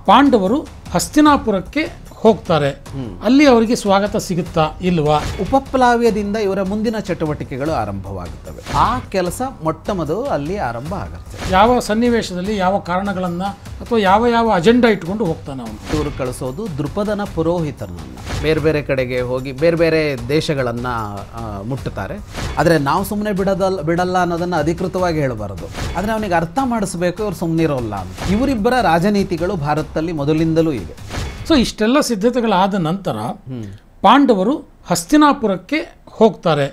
ಪಾಂಡವರು ಹಸ್ತಿನಾಪುರಕ್ಕೆ ಹೋಗ್ತಾರೆ. ಅಲ್ಲಿ ಅವರಿಗೆ ಸ್ವಾಗತ ಸಿಗುತ್ತಾ ಇಲ್ವಾ? ಉಪಪ್ಲಾವ್ಯದಿಂದ ಇವರ ಮುಂದಿನ ಚಟುವಟಿಕೆಗಳು ಆರಂಭವಾಗುತ್ತವೆ. ಆ ಕೆಲಸ ಮೊಟ್ಟ ಮೊದಲು ಅಲ್ಲಿ ಆರಂಭ ಆಗುತ್ತೆ. ಯಾವ ಸನ್ನಿವೇಶದಲ್ಲಿ, ಯಾವ ಕಾರಣಗಳನ್ನ ಅಥವಾ ಯಾವ ಯಾವ ಅಜೆಂಡಾ ಇಟ್ಕೊಂಡು ಹೋಗ್ತಾನೆ ಅವನು? ಇವರು ಕಳಿಸೋದು ದೃಪದನ ಪುರೋಹಿತನನ್ನು ಬೇರೆ ಬೇರೆ ಕಡೆಗೆ ಹೋಗಿ ಬೇರೆ ಬೇರೆ ದೇಶಗಳನ್ನು ಮುಟ್ಟುತ್ತಾರೆ. ಆದರೆ ನಾವು ಸುಮ್ಮನೆ ಬಿಡಲ್ಲ ಅನ್ನೋದನ್ನು ಅಧಿಕೃತವಾಗಿ ಹೇಳಬಾರದು. ಆದರೆ ಅವನಿಗೆ ಅರ್ಥ ಮಾಡಿಸ್ಬೇಕು, ಇವ್ರು ಸುಮ್ಮನಿರೋಲ್ಲ ಅಂತ. ಇವರಿಬ್ಬರ ರಾಜನೀತಿಗಳು ಭಾರತದಲ್ಲಿ ಮೊದಲಿಂದಲೂ ಇವೆ. ಸೊ ಇಷ್ಟೆಲ್ಲ ಸಿದ್ಧತೆಗಳಾದ ನಂತರ ಪಾಂಡವರು ಹಸ್ತಿನಾಪುರಕ್ಕೆ ಹೋಗ್ತಾರೆ.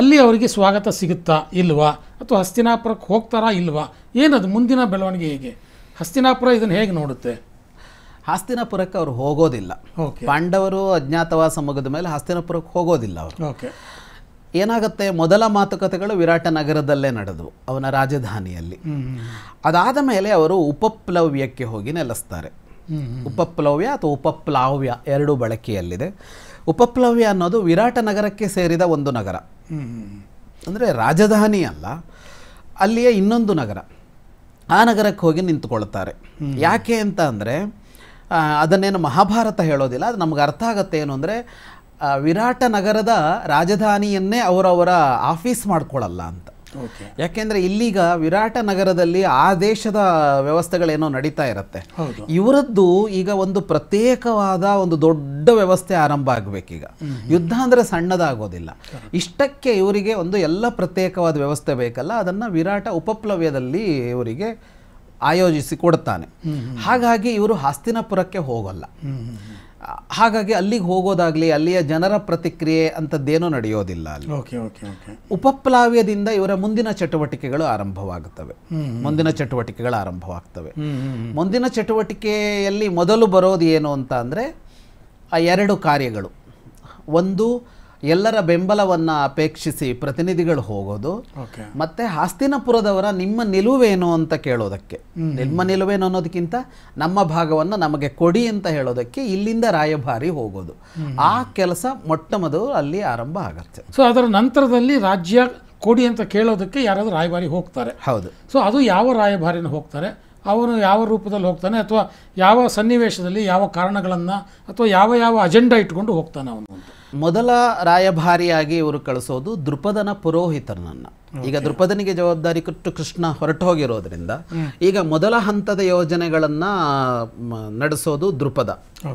ಅಲ್ಲಿ ಅವರಿಗೆ ಸ್ವಾಗತ ಸಿಗುತ್ತಾ ಇಲ್ವಾ? ಅಥವಾ ಹಸ್ತಿನಾಪುರಕ್ಕೆ ಹೋಗ್ತಾರಾ ಇಲ್ವಾ? ಏನದು ಮುಂದಿನ ಬೆಳವಣಿಗೆ ಹೇಗೆ? ಹಸ್ತಿನಾಪುರ ಇದನ್ನು ಹೇಗೆ ನೋಡುತ್ತೆ? ಹಸ್ತಿನಾಪುರಕ್ಕೆ ಅವರು ಹೋಗೋದಿಲ್ಲ. ಪಾಂಡವರು ಅಜ್ಞಾತವಾಸ ಮುಗಿದ ಮೇಲೆ ಹಸ್ತಿನಾಪುರಕ್ಕೆ ಹೋಗೋದಿಲ್ಲ ಅವರು. ಏನಾಗುತ್ತೆ, ಮೊದಲ ಮಾತುಕತೆಗಳು ವಿರಾಟ ನಗರದಲ್ಲೇ ನಡೆದವು, ಅವನ ರಾಜಧಾನಿಯಲ್ಲಿ. ಅದಾದ ಮೇಲೆ ಅವರು ಉಪಪ್ಲವ್ಯಕ್ಕೆ ಹೋಗಿ ನೆಲೆಸ್ತಾರೆ. ಉಪಪ್ಲವ್ಯ ಅಥವಾ ಉಪಪ್ಲಾವ್ಯ ಎರಡೂ ಬಳಕೆಯಲ್ಲಿದೆ. ಉಪಪ್ಲವ್ಯ ಅನ್ನೋದು ವಿರಾಟ ನಗರಕ್ಕೆ ಸೇರಿದ ಒಂದು ನಗರ, ಅಂದರೆ ರಾಜಧಾನಿ ಅಲ್ಲ, ಅಲ್ಲಿಯೇ ಇನ್ನೊಂದು ನಗರ. ಆ ನಗರಕ್ಕೆ ಹೋಗಿ ನಿಂತುಕೊಳ್ತಾರೆ. ಯಾಕೆ ಅಂತ ಅಂದರೆ ಅದನ್ನೇನು ಮಹಾಭಾರತ ಹೇಳೋದಿಲ್ಲ, ಅದು ನಮ್ಗೆ ಅರ್ಥ ಆಗುತ್ತೆ. ಏನು ಅಂದರೆ ವಿರಾಟ ನಗರದ ರಾಜಧಾನಿಯನ್ನೇ ಅವರವರ ಆಫೀಸ್ ಮಾಡ್ಕೊಳ್ಳಲ್ಲ ಅಂತ. ಯಾಕೆಂದರೆ ಇಲ್ಲೀಗ ವಿರಾಟ ನಗರದಲ್ಲಿ ಆ ದೇಶದ ವ್ಯವಸ್ಥೆಗಳೇನೋ ನಡೀತಾ ಇರುತ್ತೆ. ಇವರದ್ದು ಈಗ ಒಂದು ಪ್ರತ್ಯೇಕವಾದ ಒಂದು ದೊಡ್ಡ ವ್ಯವಸ್ಥೆ ಆರಂಭ ಆಗಬೇಕೀಗ. ಯುದ್ಧ ಅಂದರೆ ಸಣ್ಣದಾಗೋದಿಲ್ಲ. ಇಷ್ಟಕ್ಕೆ ಇವರಿಗೆ ಒಂದು ಎಲ್ಲ ಪ್ರತ್ಯೇಕವಾದ ವ್ಯವಸ್ಥೆ ಬೇಕಲ್ಲ, ಅದನ್ನು ವಿರಾಟ ಉಪಪ್ಲವ್ಯದಲ್ಲಿ ಇವರಿಗೆ ಆಯೋಜಿಸಿ ಕೊಡ್ತಾನೆ. ಹಾಗಾಗಿ ಇವರು ಹಸ್ತಿನಾಪುರಕ್ಕೆ ಹೋಗಲ್ಲ. ಹಾಗಾಗಿ ಅಲ್ಲಿಗೆ ಹೋಗೋದಾಗ್ಲಿ, ಅಲ್ಲಿಯ ಜನರ ಪ್ರತಿಕ್ರಿಯೆ ಅಂಥದ್ದೇನೂ ನಡೆಯೋದಿಲ್ಲ ಅಲ್ಲಿ. ಉಪಪ್ಲಾವ್ಯದಿಂದ ಇವರ ಮುಂದಿನ ಚಟುವಟಿಕೆಗಳು ಆರಂಭವಾಗುತ್ತವೆ. ಮುಂದಿನ ಚಟುವಟಿಕೆಯಲ್ಲಿ ಮೊದಲು ಬರೋದು ಏನು ಅಂತ ಅಂದರೆ ಎರಡು ಕಾರ್ಯಗಳು. ಒಂದು, ಎಲ್ಲರ ಬೆಂಬಲವನ್ನು ಅಪೇಕ್ಷಿಸಿ ಪ್ರತಿನಿಧಿಗಳು ಹೋಗೋದು, ಮತ್ತು ಹಸ್ತಿನಾಪುರದವರ ನಿಮ್ಮ ನಿಲುವೇನು ಅಂತ ಕೇಳೋದಕ್ಕೆ. ನಿಮ್ಮ ನಿಲುವೇನು ಅನ್ನೋದಕ್ಕಿಂತ ನಮ್ಮ ಭಾಗವನ್ನು ನಮಗೆ ಕೊಡಿ ಅಂತ ಹೇಳೋದಕ್ಕೆ ಇಲ್ಲಿಂದ ರಾಯಭಾರಿ ಹೋಗೋದು. ಆ ಕೆಲಸ ಮೊಟ್ಟ ಮೊದಲು ಅಲ್ಲಿ ಆರಂಭ ಆಗುತ್ತೆ. ಸೊ ಅದರ ನಂತರದಲ್ಲಿ ರಾಜ್ಯ ಕೊಡಿ ಅಂತ ಕೇಳೋದಕ್ಕೆ ಯಾರಾದರೂ ರಾಯಭಾರಿ ಹೋಗ್ತಾರೆ. ಹೌದು. ಸೊ ಅದು ಯಾವ ರಾಯಭಾರಿನ ಹೋಗ್ತಾರೆ, ಅವನು ಯಾವ ರೂಪದಲ್ಲಿ ಹೋಗ್ತಾನೆ, ಅಥವಾ ಯಾವ ಸನ್ನಿವೇಶದಲ್ಲಿ, ಯಾವ ಕಾರಣಗಳನ್ನು ಅಥವಾ ಯಾವ ಯಾವ ಅಜೆಂಡಾ ಇಟ್ಕೊಂಡು ಹೋಗ್ತಾನೆ ಅವನು? ಮೊದಲ ರಾಯಭಾರಿಯಾಗಿ ಇವರು ಕಳಿಸೋದು ದೃಪದನ ಪುರೋಹಿತನನ್ನು. ಈಗ ದೃಪದನಿಗೆ ಜವಾಬ್ದಾರಿ ಕೊಟ್ಟು ಕೃಷ್ಣ ಹೊರಟು ಹೋಗಿರೋದ್ರಿಂದ ಈಗ ಮೊದಲ ಹಂತದ ಯೋಜನೆಗಳನ್ನು ನಡೆಸೋದು ದೃಪದ.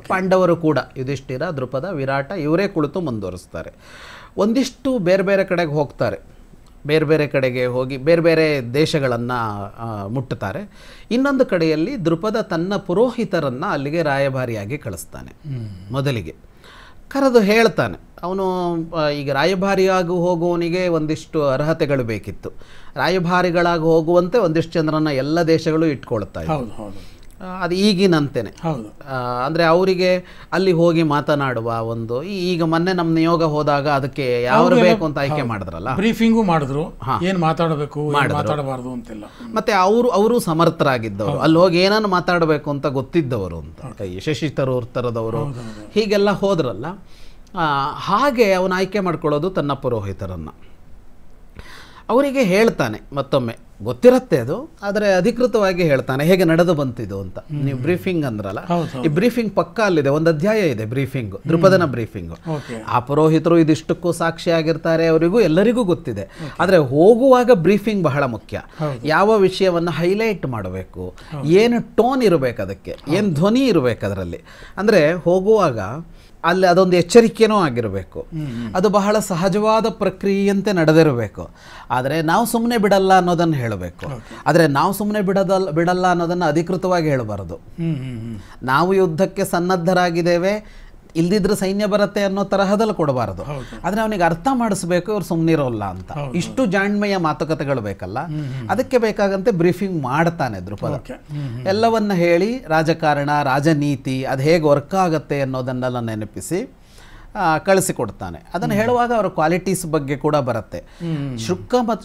ಪಾಂಡವರು ಕೂಡ ಯುಧಿಷ್ಠಿರ, ದೃಪದ, ವಿರಾಟ ಇವರೇ ಕುಳಿತು ಮುಂದುವರಿಸ್ತಾರೆ. ಒಂದಿಷ್ಟು ಬೇರೆ ಬೇರೆ ಕಡೆಗೆ ಹೋಗ್ತಾರೆ. ಬೇರೆ ಬೇರೆ ಕಡೆಗೆ ಹೋಗಿ ಬೇರೆ ಬೇರೆ ದೇಶಗಳನ್ನು ಮುಟ್ಟುತ್ತಾರೆ. ಇನ್ನೊಂದು ಕಡೆಯಲ್ಲಿ ದೃಪದ ತನ್ನ ಪುರೋಹಿತರನ್ನು ಅಲ್ಲಿಗೆ ರಾಯಭಾರಿಯಾಗಿ ಕಳಿಸ್ತಾನೆ. ಮೊದಲಿಗೆ ಕರೆದು ಹೇಳ್ತಾನೆ, ಅವನು ಈಗ ರಾಯಭಾರಿಯಾಗಿ ಹೋಗುವವನಿಗೆ ಒಂದಿಷ್ಟು ಅರ್ಹತೆಗಳು ಬೇಕಿತ್ತು. ರಾಯಭಾರಿಗಳಾಗಿ ಹೋಗುವಂತೆ ಒಂದಿಷ್ಟು ಜನರನ್ನು ಎಲ್ಲ ದೇಶಗಳು ಇಟ್ಕೊಳ್ತಾ ಇತ್ತು. ಅದು ಈಗಿನಂತೆಯೇ. ಅಂದರೆ ಅವರಿಗೆ ಅಲ್ಲಿ ಹೋಗಿ ಮಾತನಾಡುವ ಒಂದು, ಈಗ ಮೊನ್ನೆ ನಮ್ಮ ನಿಯೋಗ ಹೋದಾಗ ಅದಕ್ಕೆ ಯಾರು ಬೇಕು ಅಂತ ಆಯ್ಕೆ ಮಾಡಿದ್ರಲ್ಲ, ಬ್ರೀಫಿಂಗು ಮಾಡಿದ್ರು, ಏನು ಮಾತಾಡಬೇಕು ಮಾತಾಡಬಾರ್ದು ಅಂತೆಲ್ಲ. ಮತ್ತೆ ಅವರು ಸಮರ್ಥರಾಗಿದ್ದವರು, ಅಲ್ಲಿ ಹೋಗಿ ಏನನ್ನು ಮಾತಾಡಬೇಕು ಅಂತ ಗೊತ್ತಿದ್ದವರು ಅಂತ, ಶಶಿ ತರೂರ್ ಥರದವರು ಹೀಗೆಲ್ಲ ಹೋದ್ರಲ್ಲ. ಹಾಗೆ ಅವನು ಆಯ್ಕೆ ಮಾಡ್ಕೊಳ್ಳೋದು ತನ್ನ ಪುರೋಹಿತರನ್ನು. ಅವರಿಗೆ ಹೇಳ್ತಾನೆ, ಮತ್ತೊಮ್ಮೆ ಗೊತ್ತಿರುತ್ತೆ ಅದು, ಆದರೆ ಅಧಿಕೃತವಾಗಿ ಹೇಳ್ತಾನೆ ಹೇಗೆ ನಡೆದು ಬಂತಿದ್ದು ಅಂತ. ನೀವು ಬ್ರೀಫಿಂಗ್ ಅಂದ್ರಲ್ಲ, ಈ ಬ್ರೀಫಿಂಗ್ ಪಕ್ಕ ಅಲ್ಲಿದೆ, ಒಂದು ಅಧ್ಯಾಯ ಇದೆ ಬ್ರೀಫಿಂಗ್, ದೃಪದನ ಬ್ರೀಫಿಂಗ್. ಆ ಪುರೋಹಿತರು ಇದಿಷ್ಟಕ್ಕೂ ಸಾಕ್ಷಿಯಾಗಿರ್ತಾರೆ, ಅವರಿಗೂ ಎಲ್ಲರಿಗೂ ಗೊತ್ತಿದೆ. ಆದರೆ ಹೋಗುವಾಗ ಬ್ರೀಫಿಂಗ್ ಬಹಳ ಮುಖ್ಯ. ಯಾವ ವಿಷಯವನ್ನು ಹೈಲೈಟ್ ಮಾಡಬೇಕು, ಏನು ಟೋನ್ ಇರಬೇಕು, ಅದಕ್ಕೆ ಏನು ಧ್ವನಿ ಇರಬೇಕು ಅದರಲ್ಲಿ. ಅಂದರೆ ಹೋಗುವಾಗ ಅಲ್ಲಿ ಅದೊಂದು ಎಚ್ಚರಿಕೆನೂ ಆಗಿರಬೇಕು. ಅದು ಬಹಳ ಸಹಜವಾದ ಪ್ರಕ್ರಿಯೆಯಂತೆ ನಡೆದಿರಬೇಕು. ಆದರೆ ನಾವು ಸುಮ್ಮನೆ ಬಿಡಲ್ಲ ಅನ್ನೋದನ್ನು ಹೇಳಬೇಕು. ಆದರೆ ನಾವು ಸುಮ್ಮನೆ ಬಿಡಲ್ಲ ಅನ್ನೋದನ್ನು ಅಧಿಕೃತವಾಗಿ ಹೇಳಬಾರದು. ನಾವು ಯುದ್ಧಕ್ಕೆ ಸನ್ನದ್ಧರಾಗಿದ್ದೇವೆ, ಇಲ್ದಿದ್ರೆ ಸೈನ್ಯ ಬರುತ್ತೆ ಅನ್ನೋ ತರಹದಲ್ಲಿ ಕೊಡಬಾರದು. ಆದರೆ ಅವನಿಗೆ ಅರ್ಥ ಮಾಡಿಸ್ಬೇಕು, ಇವ್ರು ಸುಮ್ಮನಿರೋಲ್ಲ ಅಂತ. ಇಷ್ಟು ಜಾಣ್ಮೆಯ ಮಾತುಕತೆಗಳು ಬೇಕಲ್ಲ, ಅದಕ್ಕೆ ಬೇಕಾಗಂತೆ ಬ್ರೀಫಿಂಗ್ ಮಾಡ್ತಾನೆ ದೃಪದ. ಎಲ್ಲವನ್ನ ಹೇಳಿ ರಾಜಕಾರಣ, ರಾಜನೀತಿ ಅದು ಹೇಗೆ ವರ್ಕ್ ಆಗುತ್ತೆ ಅನ್ನೋದನ್ನೆಲ್ಲ ನೆನಪಿಸಿ ಕಳಿಸಿಕೊಡ್ತಾನೆ. ಅದನ್ನು ಹೇಳುವಾಗ ಅವರ ಕ್ವಾಲಿಟೀಸ್ ಬಗ್ಗೆ ಕೂಡ ಬರುತ್ತೆ.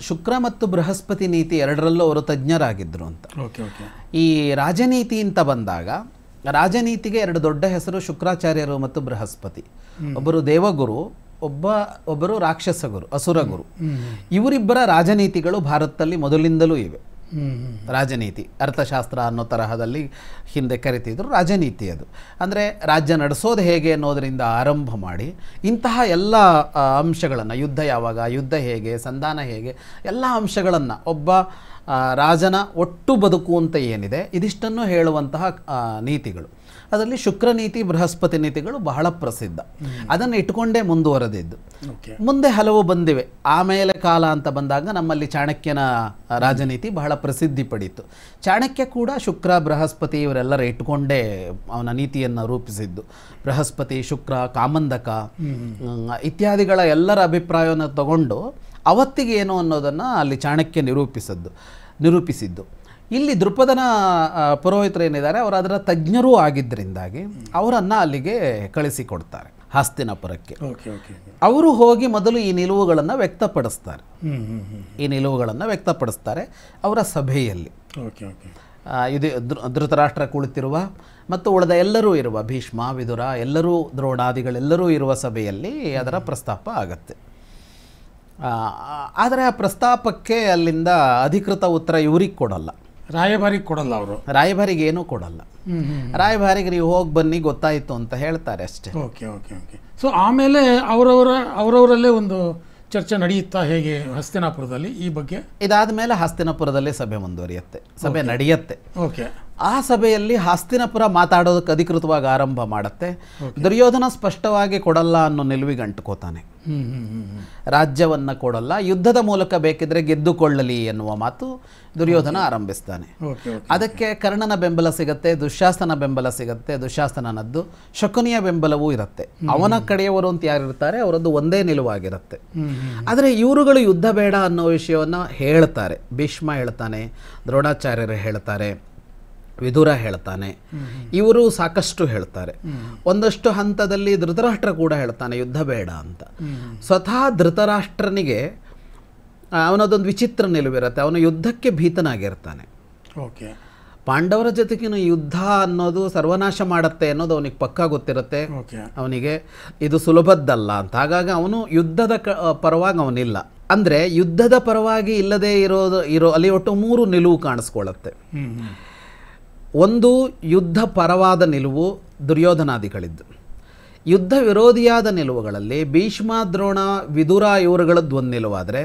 ಶುಕ್ರ ಮತ್ತು ಬೃಹಸ್ಪತಿ ನೀತಿ ಎರಡರಲ್ಲೂ ಅವರು ತಜ್ಞರಾಗಿದ್ದರು ಅಂತ. ಈ ರಾಜನೀತಿ ಅಂತ ಬಂದಾಗ ರಾಜನೀತಿಗೆ ಎರಡು ದೊಡ್ಡ ಹೆಸರು, ಶುಕ್ರಾಚಾರ್ಯರು ಮತ್ತು ಬೃಹಸ್ಪತಿ. ಒಬ್ಬರು ದೇವಗುರು, ಒಬ್ಬರು ರಾಕ್ಷಸ ಗುರು, ಅಸುರ ಗುರು. ಇವರಿಬ್ಬರ ರಾಜನೀತಿಗಳು ಭಾರತದಲ್ಲಿ ಮೊದಲಿಂದಲೂ ಇವೆ. ರಾಜನೀತಿ, ಅರ್ಥಶಾಸ್ತ್ರ ಅನ್ನೋ ತರಹದಲ್ಲಿ ಹಿಂದೆ ಕರಿತಿದ್ರು. ರಾಜನೀತಿ ಅದು ಅಂದರೆ ರಾಜ್ಯ ನಡೆಸೋದು ಹೇಗೆ ಅನ್ನೋದರಿಂದ ಆರಂಭ ಮಾಡಿ ಇಂತಹ ಎಲ್ಲ ಅಂಶಗಳನ್ನು, ಯುದ್ಧ ಯಾವಾಗ, ಯುದ್ಧ ಹೇಗೆ, ಸಂಧಾನ ಹೇಗೆ, ಎಲ್ಲ ಅಂಶಗಳನ್ನು ಒಬ್ಬ ರಾಜನ ಒಟ್ಟು ಬದುಕು ಅಂತ ಏನಿದೆ ಇದಿಷ್ಟನ್ನು ಹೇಳುವಂತಹ ನೀತಿಗಳು. ಅದರಲ್ಲಿ ಶುಕ್ರ ನೀತಿ, ಬೃಹಸ್ಪತಿ ನೀತಿಗಳು ಬಹಳ ಪ್ರಸಿದ್ಧ. ಅದನ್ನು ಇಟ್ಕೊಂಡೇ ಮುಂದುವರೆದಿದ್ದು. ಮುಂದೆ ಹಲವು ಬಂದಿವೆ. ಆಮೇಲೆ ಕಾಲ ಅಂತ ಬಂದಾಗ ನಮ್ಮಲ್ಲಿ ಚಾಣಕ್ಯನ ರಾಜನೀತಿ ಬಹಳ ಪ್ರಸಿದ್ಧಿ ಪಡೀತು. ಚಾಣಕ್ಯ ಕೂಡ ಶುಕ್ರ, ಬೃಹಸ್ಪತಿ ಇವರೆಲ್ಲರ ಇಟ್ಕೊಂಡೇ ಅವನ ನೀತಿಯನ್ನು ರೂಪಿಸಿದ್ದು. ಬೃಹಸ್ಪತಿ, ಶುಕ್ರ, ಕಾಮಂದಕ ಇತ್ಯಾದಿಗಳ ಎಲ್ಲರ ಅಭಿಪ್ರಾಯವನ್ನು ತಗೊಂಡು ಅವತ್ತಿಗೆ ಏನು ಅನ್ನೋದನ್ನು ಅಲ್ಲಿ ಚಾಣಕ್ಯ ನಿರೂಪಿಸಿದ್ದು. ಇಲ್ಲಿ ದೃಪದನ ಪುರೋಹಿತರು ಏನಿದ್ದಾರೆ ಅವರು ಅದರ ತಜ್ಞರೂ ಆಗಿದ್ದರಿಂದಾಗಿ ಅವರನ್ನು ಅಲ್ಲಿಗೆ ಕಳಿಸಿಕೊಡ್ತಾರೆ ಹಸ್ತಿನಾಪುರಕ್ಕೆ. ಅವರು ಹೋಗಿ ಮೊದಲು ಈ ನಿಲುವುಗಳನ್ನು ವ್ಯಕ್ತಪಡಿಸ್ತಾರೆ ಅವರ ಸಭೆಯಲ್ಲಿ. ಇದು ಧೃತರಾಷ್ಟ್ರ ಕುಳಿತಿರುವ ಮತ್ತು ಉಳಿದ ಎಲ್ಲರೂ ಇರುವ ಭೀಷ್ಮ, ವಿದುರ ಎಲ್ಲರೂ, ದ್ರೋಣಾದಿಗಳೆಲ್ಲರೂ ಇರುವ ಸಭೆಯಲ್ಲಿ ಅದರ ಪ್ರಸ್ತಾಪ ಆಗತ್ತೆ. ಆದರೆ ಆ ಪ್ರಸ್ತಾಪಕ್ಕೆ ಅಲ್ಲಿಂದ ಅಧಿಕೃತ ಉತ್ತರ ಇವ್ರಿಗೆ ಕೊಡಲ್ಲ, ರಾಯಭಾರಿಗೆ ಕೊಡಲ್ಲ. ಅವರು ರಾಯಭಾರಿಗೆ ಏನೂ ಕೊಡಲ್ಲ. ರಾಯಭಾರಿಗೆ ನೀವು ಹೋಗಿ ಬನ್ನಿ ಗೊತ್ತಾಯಿತು ಅಂತ ಹೇಳ್ತಾರೆ ಅಷ್ಟೇ. ಸೊ ಆಮೇಲೆ ಅವರವರಲ್ಲೇ ಒಂದು ಚರ್ಚೆ ನಡೆಯುತ್ತಾ ಹೇಗೆ ಹಸ್ತಿನಾಪುರದಲ್ಲಿ ಈ ಬಗ್ಗೆ? ಇದಾದ ಮೇಲೆ ಹಸ್ತಿನಾಪುರದಲ್ಲಿ ಸಭೆ ನಡೆಯುತ್ತೆ. ಆ ಸಭೆಯಲ್ಲಿ ಹಸ್ತಿನಾಪುರ ಮಾತಾಡೋದಕ್ಕೆ ಅಧಿಕೃತವಾಗಿ ಆರಂಭ ಮಾಡುತ್ತೆ. ದುರ್ಯೋಧನ ಸ್ಪಷ್ಟವಾಗಿ ಕೊಡಲ್ಲ ಅನ್ನೋ ನಿಲುವಿಗೆ ಅಂಟ್ಕೋತಾನೆ. ರಾಜ್ಯವನ್ನು ಕೊಡಲ್ಲ, ಯುದ್ಧದ ಮೂಲಕ ಬೇಕಿದ್ರೆ ಗೆದ್ದುಕೊಳ್ಳಲಿ ಎನ್ನುವ ಮಾತು ದುರ್ಯೋಧನ ಆರಂಭಿಸ್ತಾನೆ. ಅದಕ್ಕೆ ಕರ್ಣನ ಬೆಂಬಲ ಸಿಗತ್ತೆ, ದುಶ್ಯಾಸನ ಬೆಂಬಲ ಸಿಗತ್ತೆ. ದುಶ್ಯಾಸನನದ್ದು ಶಕುನಿಯ ಬೆಂಬಲವೂ ಇರುತ್ತೆ. ಅವನ ಕಡೆಯವರು ಅಂತ ಯಾರಿರ್ತಾರೆ ಅವರದ್ದು ಒಂದೇ ನಿಲುವಾಗಿರುತ್ತೆ. ಆದರೆ ಇವರುಗಳು ಯುದ್ಧ ಬೇಡ ಅನ್ನೋ ವಿಷಯವನ್ನು ಹೇಳ್ತಾರೆ. ಭೀಷ್ಮ ಹೇಳ್ತಾನೆ, ದ್ರೋಣಾಚಾರ್ಯರು ಹೇಳ್ತಾರೆ, ವಿದುರ ಹೇಳ್ತಾನೆ, ಇವರು ಸಾಕಷ್ಟು ಹೇಳ್ತಾರೆ. ಒಂದಷ್ಟು ಹಂತದಲ್ಲಿ ಧೃತರಾಷ್ಟ್ರ ಕೂಡ ಹೇಳ್ತಾನೆ ಯುದ್ಧ ಬೇಡ ಅಂತ. ಸ್ವತಃ ಧೃತರಾಷ್ಟ್ರನಿಗೆ ಅವನದೊಂದು ವಿಚಿತ್ರ ನಿಲುವಿರುತ್ತೆ. ಅವನು ಯುದ್ಧಕ್ಕೆ ಭೀತನಾಗಿರ್ತಾನೆ. ಪಾಂಡವರ ಜೊತೆಗಿನ ಯುದ್ಧ ಅನ್ನೋದು ಸರ್ವನಾಶ ಮಾಡುತ್ತೆ ಅನ್ನೋದು ಅವನಿಗೆ ಪಕ್ಕಾ ಗೊತ್ತಿರುತ್ತೆ. ಅವನಿಗೆ ಇದು ಸುಲಭದ್ದಲ್ಲ ಅಂತ. ಹಾಗಾಗಿ ಅವನು ಯುದ್ಧದ ಪರವಾಗಿ ಅವನಿಲ್ಲ. ಅಂದರೆ ಯುದ್ಧದ ಪರವಾಗಿ ಇಲ್ಲದೆ ಇರೋ ಅಲ್ಲಿ ಒಟ್ಟು 3 ನಿಲುವು ಕಾಣಿಸ್ಕೊಳ್ಳುತ್ತೆ. ಒಂದು ಯುದ್ಧ ಪರವಾದ ನಿಲುವು ದುರ್ಯೋಧನಾದಿಗಳಿದ್ದು. ಯುದ್ಧ ವಿರೋಧಿಯಾದ ನಿಲುವುಗಳಲ್ಲಿ ಭೀಷ್ಮ, ದ್ರೋಣ, ವಿದುರ ಇವರುಗಳದ್ದು ಒಂದು ನಿಲುವಾದರೆ,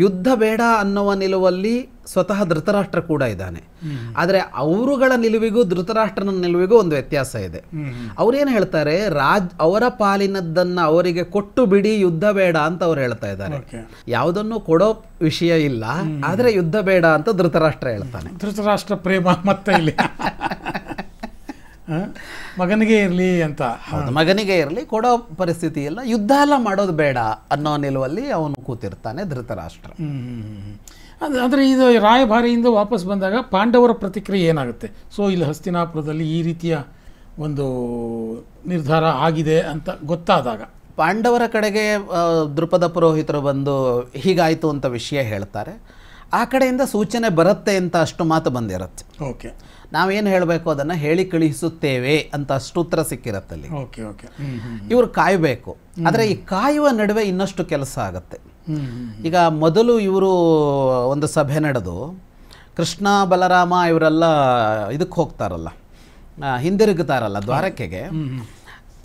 ಯುದ್ಧ ಬೇಡ ಅನ್ನುವ ನಿಲುವಲ್ಲಿ ಸ್ವತಃ ಧೃತರಾಷ್ಟ್ರ ಕೂಡ ಇದ್ದಾನೆ. ಆದರೆ ಅವರುಗಳ ನಿಲುವಿಗೂ ಧೃತರಾಷ್ಟ್ರನ ನಿಲುವಿಗೂ ಒಂದು ವ್ಯತ್ಯಾಸ ಇದೆ. ಅವ್ರೇನು ಹೇಳ್ತಾರೆ, ಅವರ ಪಾಲಿನದ್ದನ್ನು ಅವರಿಗೆ ಕೊಟ್ಟು ಬಿಡಿ, ಯುದ್ಧ ಬೇಡ ಅಂತ ಅವ್ರು ಹೇಳ್ತಾ ಇದ್ದಾರೆ. ಯಾವುದನ್ನು ಕೊಡೋ ವಿಷಯ ಇಲ್ಲ, ಆದರೆ ಯುದ್ಧ ಬೇಡ ಅಂತ ಧೃತರಾಷ್ಟ್ರ ಹೇಳ್ತಾನೆ. ಧೃತರಾಷ್ಟ್ರ ಪ್ರೇಮ ಮತ್ತೆ ಇಲ್ಲಿ ಮಗನಿಗೆ ಇರಲಿ ಅಂತ. ಮಗನಿಗೆ ಇರಲಿ, ಕೊಡೋ ಪರಿಸ್ಥಿತಿ ಇಲ್ಲ, ಯುದ್ಧ ಎಲ್ಲ ಮಾಡೋದು ಬೇಡ ಅನ್ನೋ ನಿಲುವಲ್ಲಿ ಅವನು ಕೂತಿರ್ತಾನೆ ಧೃತರಾಷ್ಟ್ರ. ಆದರೆ ಇದು ರಾಯಭಾರಿಯಿಂದ ವಾಪಸ್ ಬಂದಾಗ ಪಾಂಡವರ ಪ್ರತಿಕ್ರಿಯೆ ಏನಾಗುತ್ತೆ? ಸೊ ಇಲ್ಲಿ ಹಸ್ತಿನಾಪುರದಲ್ಲಿ ಈ ರೀತಿಯ ಒಂದು ನಿರ್ಧಾರ ಆಗಿದೆ ಅಂತ ಗೊತ್ತಾದಾಗ ಪಾಂಡವರ ಕಡೆಗೆ ದೃಪದ ಪುರೋಹಿತರು ಬಂದು ಹೀಗಾಯಿತು ಅಂತ ವಿಷಯ ಹೇಳ್ತಾರೆ. ಆ ಕಡೆಯಿಂದ ಸೂಚನೆ ಬರುತ್ತೆ ಅಂತ ಅಷ್ಟು ಮಾತು ಬಂದಿರುತ್ತೆ. ನಾವೇನು ಹೇಳಬೇಕು ಅದನ್ನು ಹೇಳಿ ಕಳಿಸುತ್ತೇವೆ ಅಂತ ಅಷ್ಟು ಉತ್ತರ ಸಿಕ್ಕಿರತ್ತಲ್ಲಿ. ಇವರು ಕಾಯಬೇಕು. ಆದರೆ ಈ ಕಾಯುವ ನಡುವೆ ಇನ್ನಷ್ಟು ಕೆಲಸ ಆಗುತ್ತೆ. ಈಗ ಮೊದಲು ಇವರು ಒಂದು ಸಭೆ ನಡೆದು ಕೃಷ್ಣ, ಬಲರಾಮ ಇವರೆಲ್ಲ ಇದಕ್ಕೆ ಹೋಗ್ತಾರಲ್ಲ, ಹಿಂದಿರುಗುತ್ತಾರಲ್ಲ ದ್ವಾರಕೆಗೆ.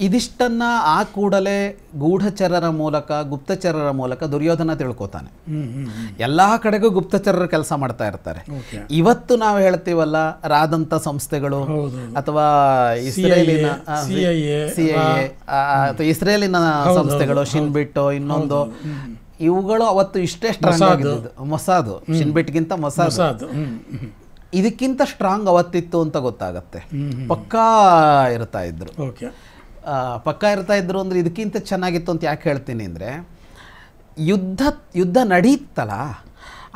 ಇದಿಷ್ಟನ್ನು ಆ ಕೂಡಲೇ ಗೂಢಚರರ ಮೂಲಕ, ಗುಪ್ತಚರರ ಮೂಲಕ ದುರ್ಯೋಧನ ತಿಳ್ಕೊತಾನೆ. ಎಲ್ಲ ಕಡೆಗೂ ಗುಪ್ತಚರರ ಕೆಲಸ ಮಾಡ್ತಾ ಇರ್ತಾರೆ. ಇವತ್ತು ನಾವು ಹೇಳ್ತೀವಲ್ಲ, ರಾದಂಥ ಸಂಸ್ಥೆಗಳು ಅಥವಾ ಇಸ್ರೇಲಿನ ಇಸ್ರೇಲಿನ ಸಂಸ್ಥೆಗಳು, ಶಿನ್ಬಿಟ್ಟು, ಇನ್ನೊಂದು, ಇವುಗಳು ಅವತ್ತು ಇಷ್ಟೇ ಸ್ಟ್ರಾಂಗ್ ಆಗಿದ್ದು. ಮೊಸಾದು, ಶಿನ್ಬಿಟ್ಗಿಂತ ಮೊಸಾದು ಇದಕ್ಕಿಂತ ಸ್ಟ್ರಾಂಗ್ ಅವತ್ತಿತ್ತು ಅಂತ ಗೊತ್ತಾಗತ್ತೆ. ಪಕ್ಕಾ ಇರ್ತಾ ಇದ್ರು ಅಂದರೆ ಇದಕ್ಕಿಂತ ಚೆನ್ನಾಗಿತ್ತು ಅಂತ ಯಾಕೆ ಹೇಳ್ತೀನಿ ಅಂದರೆ, ಯುದ್ಧ ನಡೀತಲ್ಲ,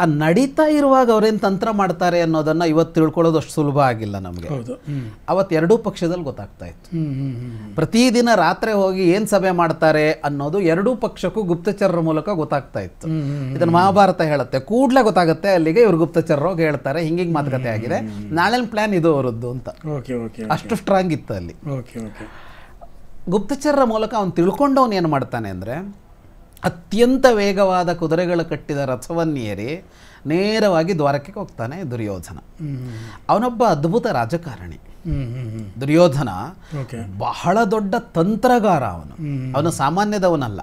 ಆ ನಡೀತಾ ಇರುವಾಗ ಅವ್ರೇನು ತಂತ್ರ ಮಾಡ್ತಾರೆ ಅನ್ನೋದನ್ನು ಇವತ್ತು ತಿಳ್ಕೊಳ್ಳೋದು ಅಷ್ಟು ಸುಲಭ ಆಗಿಲ್ಲ ನಮಗೆ. ಅವತ್ತು ಎರಡೂ ಪಕ್ಷದಲ್ಲಿ ಗೊತ್ತಾಗ್ತಾ ಇತ್ತು. ಪ್ರತಿದಿನ ರಾತ್ರಿ ಹೋಗಿ ಏನು ಸಭೆ ಮಾಡ್ತಾರೆ ಅನ್ನೋದು ಎರಡೂ ಪಕ್ಷಕ್ಕೂ ಗುಪ್ತಚರರ ಮೂಲಕ ಗೊತ್ತಾಗ್ತಾ ಇತ್ತು. ಇದನ್ನು ಮಹಾಭಾರತ ಹೇಳುತ್ತೆ. ಕೂಡಲೇ ಗೊತ್ತಾಗುತ್ತೆ ಅಲ್ಲಿಗೆ ಇವ್ರು ಗುಪ್ತಚರರು ಹೋಗಿ ಹೇಳ್ತಾರೆ, ಹಿಂಗಿಂಗ್ ಮಾತುಕತೆ ಆಗಿದೆ, ನಾಳೆ ಪ್ಲಾನ್ ಇದು ಅವರದ್ದು ಅಂತ. ಅಷ್ಟು ಸ್ಟ್ರಾಂಗ್ ಇತ್ತು ಅಲ್ಲಿ. ಗುಪ್ತಚರರ ಮೂಲಕ ಅವನು ತಿಳ್ಕೊಂಡವನು ಏನು ಮಾಡ್ತಾನೆ ಅಂದರೆ, ಅತ್ಯಂತ ವೇಗವಾದ ಕುದುರೆಗಳು ಕಟ್ಟಿದ ರಥವನ್ನೇರಿ ನೇರವಾಗಿ ದ್ವಾರಕ್ಕೆ ಹೋಗ್ತಾನೆ ದುರ್ಯೋಧನ. ಅವನೊಬ್ಬ ಅದ್ಭುತ ರಾಜಕಾರಣಿ. ದುರ್ಯೋಧನ ಬಹಳ ದೊಡ್ಡ ತಂತ್ರಗಾರ. ಅವನು ಸಾಮಾನ್ಯದವನಲ್ಲ.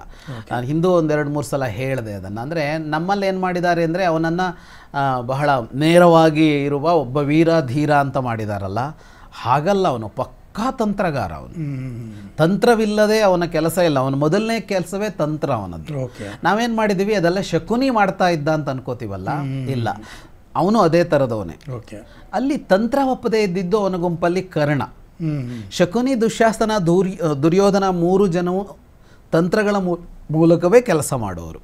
ನಾನು ಹಿಂದೂ 2-3 ಸಲ ಹೇಳಿದೆ ಅದನ್ನು. ಅಂದರೆ ನಮ್ಮಲ್ಲಿ ಏನು ಮಾಡಿದ್ದಾರೆ ಅಂದರೆ ಅವನನ್ನು ಬಹಳ ನೇರವಾಗಿ ಇರುವ ಒಬ್ಬ ವೀರ ಧೀರ ಅಂತ ಮಾಡಿದಾರಲ್ಲ, ಹಾಗಲ್ಲ. ಅವನು ಪಕ್ಕಾ ತಂತ್ರಗಾರ. ಅವನು ತಂತ್ರವಿಲ್ಲದೆ ಅವನ ಕೆಲಸ ಇಲ್ಲ. ಅವನ ಮೊದಲನೇ ಕೆಲಸವೇ ತಂತ್ರ ಅವನದ್ದು. ನಾವೇನು ಮಾಡಿದ್ದೀವಿ, ಅದೆಲ್ಲ ಶಕುನಿ ಮಾಡ್ತಾ ಇದ್ದ ಅಂತ ಅನ್ಕೋತೀವಲ್ಲ, ಇಲ್ಲ, ಅವನು ಅದೇ ಥರದವನೇ. ಅಲ್ಲಿ ತಂತ್ರ ಒಪ್ಪದೇ ಇದ್ದಿದ್ದು ಅವನ ಗುಂಪಲ್ಲಿ ಕರ್ಣ. ಶಕುನಿ, ದುಶ್ಯಾಸನ, ದುರ್ಯೋಧನ 3 ಜನವು ತಂತ್ರಗಳ ಮೂಲಕವೇ ಕೆಲಸ ಮಾಡೋರು.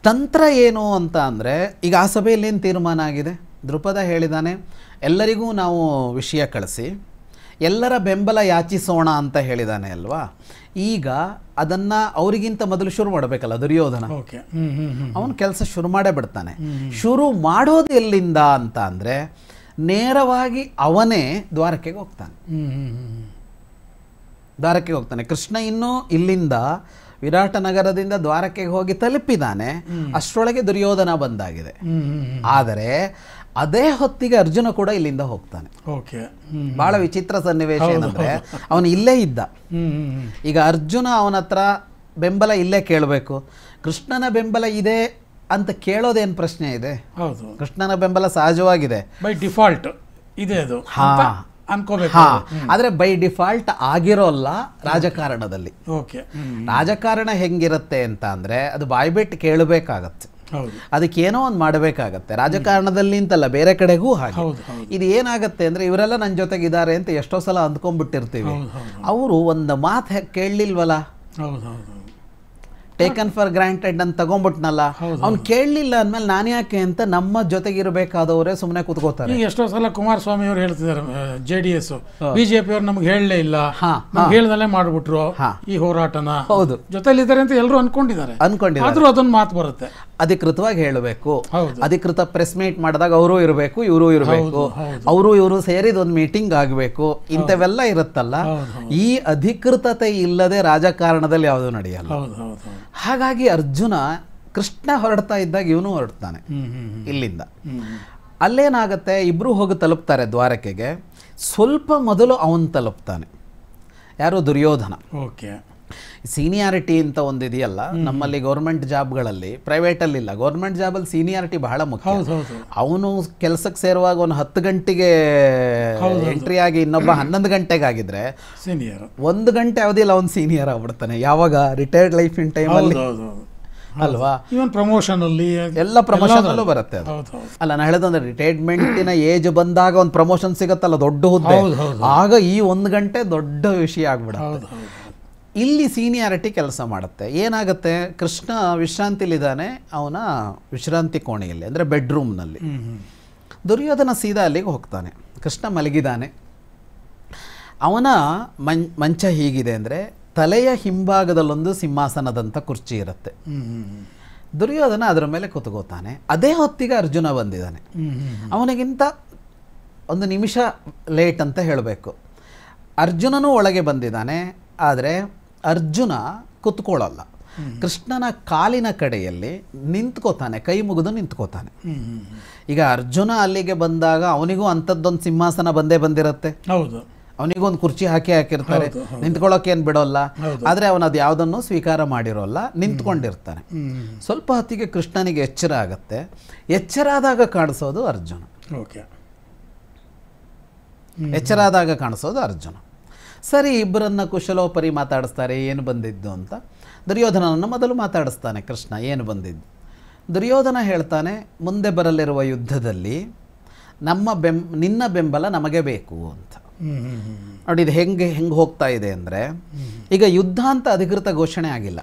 ತಂತ್ರ ಏನು ಅಂತ ಅಂದರೆ, ಈಗ ಆ ಸಭೆಯಲ್ಲಿ ಏನು ತೀರ್ಮಾನ ಆಗಿದೆ? ದೃಪದ ಹೇಳಿದಾನೆ, ಎಲ್ಲರಿಗೂ ನಾವು ವಿಷಯ ಕಳಿಸಿ ಎಲ್ಲರ ಬೆಂಬಲ ಯಾಚಿಸೋಣ ಅಂತ ಹೇಳಿದಾನೆ ಅಲ್ವಾ. ಈಗ ಅದನ್ನು ಅವರಿಗಿಂತ ಮೊದಲು ಶುರು ಮಾಡಬೇಕಲ್ಲ ದುರ್ಯೋಧನ. ಅವನ ಕೆಲಸ ಶುರು ಮಾಡೇ ಬಿಡ್ತಾನೆ. ಶುರು ಮಾಡೋದು ಎಲ್ಲಿಂದ ಅಂತ ಅಂದರೆ, ನೇರವಾಗಿ ಅವನೇ ದ್ವಾರಕೆಗೆ ಹೋಗ್ತಾನೆ. ದ್ವಾರಕೆಗೆ ಹೋಗ್ತಾನೆ. ಕೃಷ್ಣ ಇನ್ನೂ ಇಲ್ಲಿಂದ ವಿರಾಟ ನಗರದಿಂದ ದ್ವಾರಕೆಗೆ ಹೋಗಿ ತಲುಪಿದ್ದಾನೆ. ಅಷ್ಟರೊಳಗೆ ದುರ್ಯೋಧನ ಬಂದಾಗಿದೆ. ಆದರೆ ಅದೇ ಹೊತ್ತಿಗೆ ಅರ್ಜುನ ಕೂಡ ಇಲ್ಲಿಂದ ಹೋಗ್ತಾನೆ. ಬಹಳ ವಿಚಿತ್ರ ಸನ್ನಿವೇಶ ಏನಂದ್ರೆ, ಅವನು ಇಲ್ಲೇ ಇದ್ದ. ಈಗ ಅರ್ಜುನ ಅವನ ಹತ್ರ ಬೆಂಬಲ ಇಲ್ಲೇ ಕೇಳಬೇಕು. ಕೃಷ್ಣನ ಬೆಂಬಲ ಇದೆ ಅಂತ ಕೇಳೋದೇನು ಪ್ರಶ್ನೆ ಇದೆ? ಕೃಷ್ಣನ ಬೆಂಬಲ ಸಹಜವಾಗಿದೆ, ಬೈ ಡಿಫಾಲ್ಟ್ ಇದೆ ಅದು. ಆದ್ರೆ ಬೈ ಡಿಫಾಲ್ಟ್ ಆಗಿರೋಲ್ಲ ರಾಜಕಾರಣದಲ್ಲಿ. ರಾಜಕಾರಣ ಹೆಂಗಿರುತ್ತೆ ಅಂತ ಅಂದ್ರೆ, ಅದು ಬಾಯ್ಬಿಟ್ಟು ಕೇಳಬೇಕಾಗತ್ತೆ. ಅದಕ್ಕೇನೋ ಒಂದು ಮಾಡಬೇಕಾಗತ್ತೆ. ರಾಜಕಾರಣದಲ್ಲಿ ಅಂತಲ್ಲ, ಬೇರೆ ಕಡೆಗೂ ಹಾಗೆ. ಇದು ಏನಾಗತ್ತೆ ಅಂದ್ರೆ, ಇವರೆಲ್ಲ ನನ್ನ ಜೊತೆಗಿದ್ದಾರೆ ಅಂತ ಎಷ್ಟೋ ಸಲ ಅಂದ್ಕೊಂಡ್ಬಿಟ್ಟಿರ್ತೀವಿ. ಅವರು ಒಂದು ಮಾತು ಕೇಳಲಿಲ್ವಲ್ಲ, ಟೇಕನ್ ಫಾರ್ ಗ್ರಾಂಟೆಡ್ ಅಂತ ತಗೊಂಡ್ಬಿಟ್ನಲ್ಲ, ಅವ್ನು ಕೇಳಲಿಲ್ಲ ಅಂದ್ಮೇಲೆ ನಾನು ಯಾಕೆ ಅಂತ ನಮ್ಮ ಜೊತೆಗಿರಬೇಕಾದವರೇ ಸುಮ್ಮನೆ ಕೂತ್ಕೋತಾರೆ. ಎಷ್ಟೋ ಸಲ ಕುಮಾರಸ್ವಾಮಿ ಅವರು ಹೇಳ್ತಿದ್ದಾರೆ, JDS BJP ಅವ್ರು ನಮ್ಗೆ ಹೇಳಲೇ ಇಲ್ಲ, ಹೇಳ್ದಲ್ಲೇ ಮಾಡ್ಬಿಟ್ರು ಈ ಹೋರಾಟನ. ಹೌದು, ಜೊತೆಲಿದ್ದಾರೆ ಅಂತ ಎಲ್ಲರೂ ಅನ್ಕೊಂಡಿದ್ದಾರೆ. ಆದ್ರೂ ಅದೊಂದು ಮಾತು ಬರುತ್ತೆ, ಅಧಿಕೃತವಾಗಿ ಹೇಳಬೇಕು. ಅಧಿಕೃತ ಪ್ರೆಸ್ ಮೀಟ್ ಮಾಡಿದಾಗ ಅವರು ಇರಬೇಕು, ಇವರು ಇರಬೇಕು, ಇವರು ಸೇರಿದ ಒಂದು ಮೀಟಿಂಗ್ ಆಗಬೇಕು. ಇಂಥವೆಲ್ಲ ಇರುತ್ತಲ್ಲ, ಈ ಅಧಿಕೃತತೆ ಇಲ್ಲದೆ ರಾಜಕಾರಣದಲ್ಲಿ ಯಾವುದು ನಡೆಯಲ್ಲ. ಹಾಗಾಗಿ ಅರ್ಜುನ ಕೃಷ್ಣ ಹೊರಡ್ತಾ ಇದ್ದಾಗ ಇವನು ಹೊರಡ್ತಾನೆ ಇಲ್ಲಿಂದ. ಅಲ್ಲೇನಾಗತ್ತೆ, ಇಬ್ರು ಹೋಗಿ ತಲುಪ್ತಾರೆ ದ್ವಾರಕೆಗೆ. ಸ್ವಲ್ಪ ಮೊದಲು ಅವನು ತಲುಪ್ತಾನೆ. ಯಾರು? ದುರ್ಯೋಧನ. ಸೀನಿಯಾರಿಟಿ ಅಂತ ಒಂದಿದೆಯಲ್ಲ ನಮ್ಮಲ್ಲಿ ಗೌರ್ಮೆಂಟ್ ಜಾಬ್ಗಳಲ್ಲಿ, ಪ್ರೈವೇಟಲ್ಲಿ ಇಲ್ಲ, ಗೌರ್ಮೆಂಟ್ ಜಾಬಲ್ಲಿ ಸೀನಿಯಾರಿಟಿ ಬಹಳ ಮುಖ್ಯ. ಅವನು ಕೆಲಸಕ್ಕೆ ಸೇರುವಾಗ ಅವನು 10 ಗಂಟೆಗೆ ಎಂಟ್ರಿ ಆಗಿ ಇನ್ನೊಬ್ಬ 11 ಗಂಟೆಗೆ ಆಗಿದ್ರೆ ಸೀನಿಯರ್, 1 ಗಂಟೆ ಅವಧಿಯಲ್ಲಿ ಅವನು ಸೀನಿಯರ್ ಆಗ್ಬಿಡ್ತಾನೆ. ಯಾವಾಗ? ರಿಟೈರ್ಡ್ ಲೈಫ್ ಇನ್ ಟೈಮಲ್ಲಿ ಅಲ್ವಾ. ಇವನ್ ಪ್ರಮೋಷನ್ ಅಲ್ಲಿ ಎಲ್ಲ ಪ್ರಮೋಷನ್ ಅಲ್ಲೂ ಬರುತ್ತೆ ಅದು. ಅಲ್ಲ, ನಾನು ಹೇಳೋದಂದ್ರೆ ರಿಟೈರ್ಮೆಂಟಿನ ಏಜ್ ಬಂದಾಗ ಒಂದು ಪ್ರಮೋಷನ್ ಸಿಗತ್ತಲ್ಲ, ದೊಡ್ಡ ಹುದ್ದೆ, ಆಗ ಈ 1 ಗಂಟೆ ದೊಡ್ಡ ವಿಷಯ ಆಗ್ಬಿಡುತ್ತೆ. ಇಲ್ಲಿ ಸೀನಿಯಾರಿಟಿ ಕೆಲಸ ಮಾಡುತ್ತೆ. ಏನಾಗುತ್ತೆ, ಕೃಷ್ಣ ವಿಶ್ರಾಂತಿಲಿದ್ದಾನೆ ಅವನ ವಿಶ್ರಾಂತಿ ಕೋಣೆಯಲ್ಲಿ, ಅಂದರೆ ಬೆಡ್ರೂಮ್ನಲ್ಲಿ. ದುರ್ಯೋಧನ ಸೀದಾ ಅಲ್ಲಿಗೆ ಹೋಗ್ತಾನೆ. ಕೃಷ್ಣ ಮಲಗಿದ್ದಾನೆ. ಅವನ ಮಂಚ ಹೀಗಿದೆ ಅಂದರೆ, ತಲೆಯ ಹಿಂಭಾಗದಲ್ಲೊಂದು ಸಿಂಹಾಸನದಂಥ ಕುರ್ಚಿ ಇರುತ್ತೆ. ದುರ್ಯೋಧನ ಅದರ ಮೇಲೆ ಕೂತ್ಕೋತಾನೆ. ಅದೇ ಹೊತ್ತಿಗೆ ಅರ್ಜುನ ಬಂದಿದ್ದಾನೆ. ಅವನಿಗಿಂತ 1 ನಿಮಿಷ ಲೇಟ್ ಅಂತ ಹೇಳಬೇಕು. ಅರ್ಜುನನೂ ಒಳಗೆ ಬಂದಿದ್ದಾನೆ. ಆದರೆ ಅರ್ಜುನ ಕುತ್ಕೊಳ್ಳಲ್ಲ. ಕೃಷ್ಣನ ಕಾಲಿನ ಕಡೆಯಲ್ಲಿ ನಿಂತ್ಕೋತಾನೆ, ಕೈ ಮುಗಿದು ನಿಂತ್ಕೋತಾನೆ. ಈಗ ಅರ್ಜುನ ಅಲ್ಲಿಗೆ ಬಂದಾಗ ಅವನಿಗೂ ಅಂಥದ್ದೊಂದು ಸಿಂಹಾಸನ ಬಂದಿರುತ್ತೆ. ಹೌದು, ಅವನಿಗೊಂದು ಕುರ್ಚಿ ಹಾಕಿರ್ತಾರೆ, ನಿಂತ್ಕೊಳ್ಳೋಕೆ ಏನು ಬಿಡೋಲ್ಲ. ಆದರೆ ಅವನು ಅದು ಯಾವುದನ್ನು ಸ್ವೀಕಾರ ಮಾಡಿರೋಲ್ಲ, ನಿಂತ್ಕೊಂಡಿರ್ತಾನೆ. ಸ್ವಲ್ಪ ಹೊತ್ತಿಗೆ ಕೃಷ್ಣನಿಗೆ ಎಚ್ಚರ ಆಗತ್ತೆ. ಎಚ್ಚರಾದಾಗ ಕಾಣಿಸೋದು ಅರ್ಜುನ. ಎಚ್ಚರಾದಾಗ ಕಾಣಿಸೋದು ಅರ್ಜುನ. ಸರಿ, ಇಬ್ಬರನ್ನ ಕುಶಲೋಪರಿ ಮಾತಾಡಿಸ್ತಾರೆ, ಏನು ಬಂದಿದ್ದು ಅಂತ. ದುರ್ಯೋಧನನನ್ನು ಮೊದಲು ಮಾತಾಡಿಸ್ತಾನೆ ಕೃಷ್ಣ, ಏನು ಬಂದಿದ್ದು. ದುರ್ಯೋಧನ ಹೇಳ್ತಾನೆ, ಮುಂದೆ ಬರಲಿರುವ ಯುದ್ಧದಲ್ಲಿ ನಿನ್ನ ಬೆಂಬಲ ನಮಗೆ ಬೇಕು ಅಂತ. ನೋಡಿ, ಇದು ಹೆಂಗೆ ಹೋಗ್ತಾ ಇದೆ ಅಂದರೆ, ಈಗ ಯುದ್ಧ ಅಂತ ಅಧಿಕೃತ ಘೋಷಣೆ ಆಗಿಲ್ಲ.